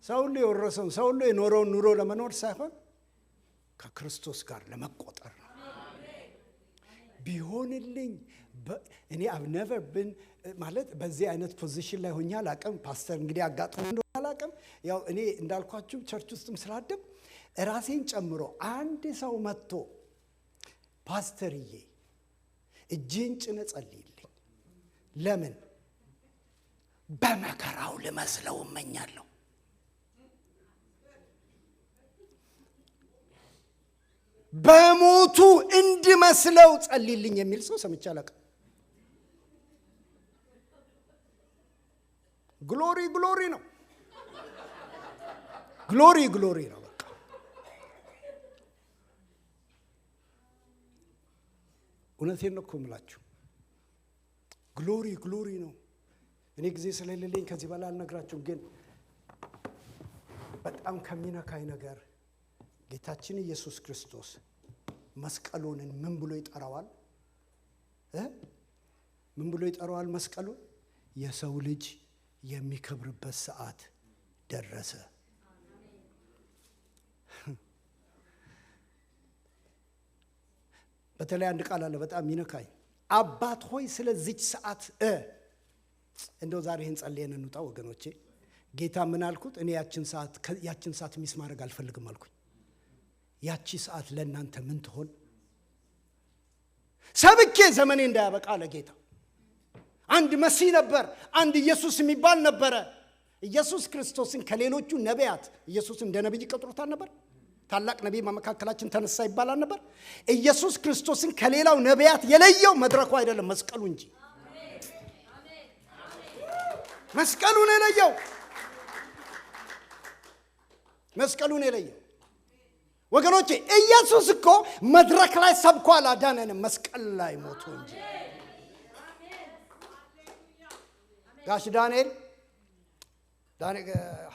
ሰው ሁሉ የወረሰው ሰው ሁሉ የኖረውን ኑሮ ለመኖር ሳይሆን ከክርስቶስ ጋር ለመቆጠር ነው። ቢሆንልኝ እኔ I've never been ማለት በዚህ አይነት ፖዚሽን ላይ ሆኜ አላውቅም። ፓስተር እንግዲህ አጋጥሞ እንደሆነ አላውቅም። ያው እኔ እንዳልኳችሁ ቸርች ውስጥም ስላደም ራሴን ጨምሮ አንድ ሰው መጥቶ ፓስተርዬ እጄን ጭነ ጸልይልኝ፣ ለምን በመከራው ልመስለው እመኛለሁ። በሞቱ እንድመስለው ጸልይልኝ የሚል ሰው ሰምቼ አላውቅም። ግሎሪ ግሎሪ ነው፣ ግሎሪ ግሎሪ ነው። በቃ እውነቴን ነው እኮ የምላችሁ፣ ግሎሪ ግሎሪ ነው። እኔ ጊዜ ስለሌለኝ ከዚህ በላይ አልነግራችሁም። ግን በጣም ከሚነካኝ ነገር ጌታችን ኢየሱስ ክርስቶስ መስቀሉን ምን ብሎ ይጠራዋል? ምን ብሎ ይጠራዋል? መስቀሉን የሰው ልጅ የሚከብርበት ሰዓት ደረሰ። በተለይ አንድ ቃል አለ በጣም ይነካኝ። አባት ሆይ ስለዚች ሰዓት እንደው ዛሬ ይህን ጸልየን እንውጣ ወገኖቼ። ጌታ ምን አልኩት? እኔ ያችን ሰዓት ሚስ ማድረግ አልፈልግም አልኩኝ። ያቺ ሰዓት ለእናንተ ምን ትሆን? ሰብኬ ዘመኔ እንዳያበቃ ለጌታ አንድ መሲህ ነበር፣ አንድ ኢየሱስ የሚባል ነበረ። ኢየሱስ ክርስቶስን ከሌሎቹ ነቢያት ኢየሱስ እንደ ነቢይ ቀጥሮታል ነበር። ታላቅ ነቢይ በመካከላችን ተነሳ ይባላል ነበር። ኢየሱስ ክርስቶስን ከሌላው ነቢያት የለየው መድረኩ አይደለም መስቀሉ እንጂ። መስቀሉን የለየው መስቀሉን የለየው ወገኖቼ። ኢየሱስ እኮ መድረክ ላይ ሰብኮ አላዳነንም፣ መስቀል ላይ ሞቶ እንጂ። ጋሽ ዳንኤል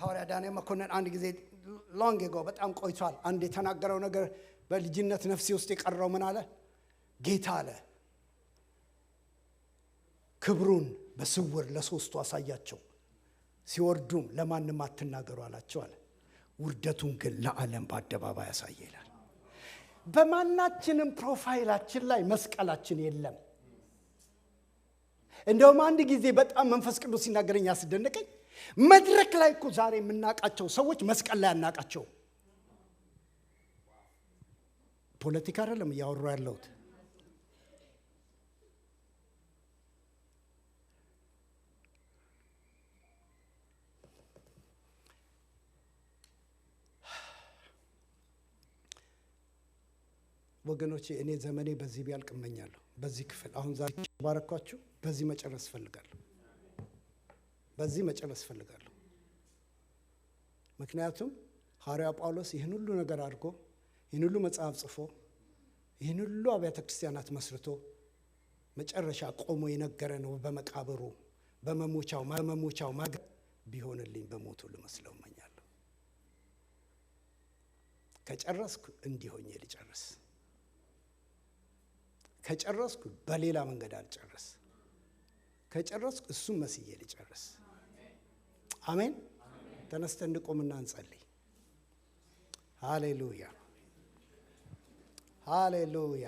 ሐዋርያ ዳንኤል መኮንን አንድ ጊዜ ሎንግ ጎ በጣም ቆይቷል፣ አንድ የተናገረው ነገር በልጅነት ነፍሴ ውስጥ የቀረው ምን አለ? ጌታ አለ ክብሩን በስውር ለሶስቱ አሳያቸው፣ ሲወርዱም ለማንም አትናገሩ አላቸው አለ። ውርደቱን ግን ለዓለም በአደባባይ ያሳየ ይላል። በማናችንም ፕሮፋይላችን ላይ መስቀላችን የለም። እንደውም አንድ ጊዜ በጣም መንፈስ ቅዱስ ሲናገረኝ ያስደነቀኝ፣ መድረክ ላይ እኮ ዛሬ የምናቃቸው ሰዎች መስቀል ላይ አናቃቸው። ፖለቲካ አይደለም እያወሩ ያለሁት። ወገኖቼ እኔ ዘመኔ በዚህ ቢያልቅ እመኛለሁ። በዚህ ክፍል አሁን ዛሬ ባረኳችሁ በዚህ መጨረስ ፈልጋለሁ። በዚህ መጨረስ ፈልጋለሁ። ምክንያቱም ሐዋርያው ጳውሎስ ይህን ሁሉ ነገር አድርጎ ይህን ሁሉ መጽሐፍ ጽፎ ይህን ሁሉ አብያተ ክርስቲያናት መስርቶ መጨረሻ ቆሞ የነገረ ነው። በመቃብሩ በመሞቻው ማገር ቢሆንልኝ በሞቱ ልመስለው እመኛለሁ። ከጨረስኩ እንዲሆኝ ልጨርስ፣ ከጨረስኩ በሌላ መንገድ አልጨርስ፣ ከጨረስኩ እሱም መስዬ ልጨርስ። አሜን። ተነስተን እንቆምና እንጸልይ። ሃሌሉያ ሃሌሉያ።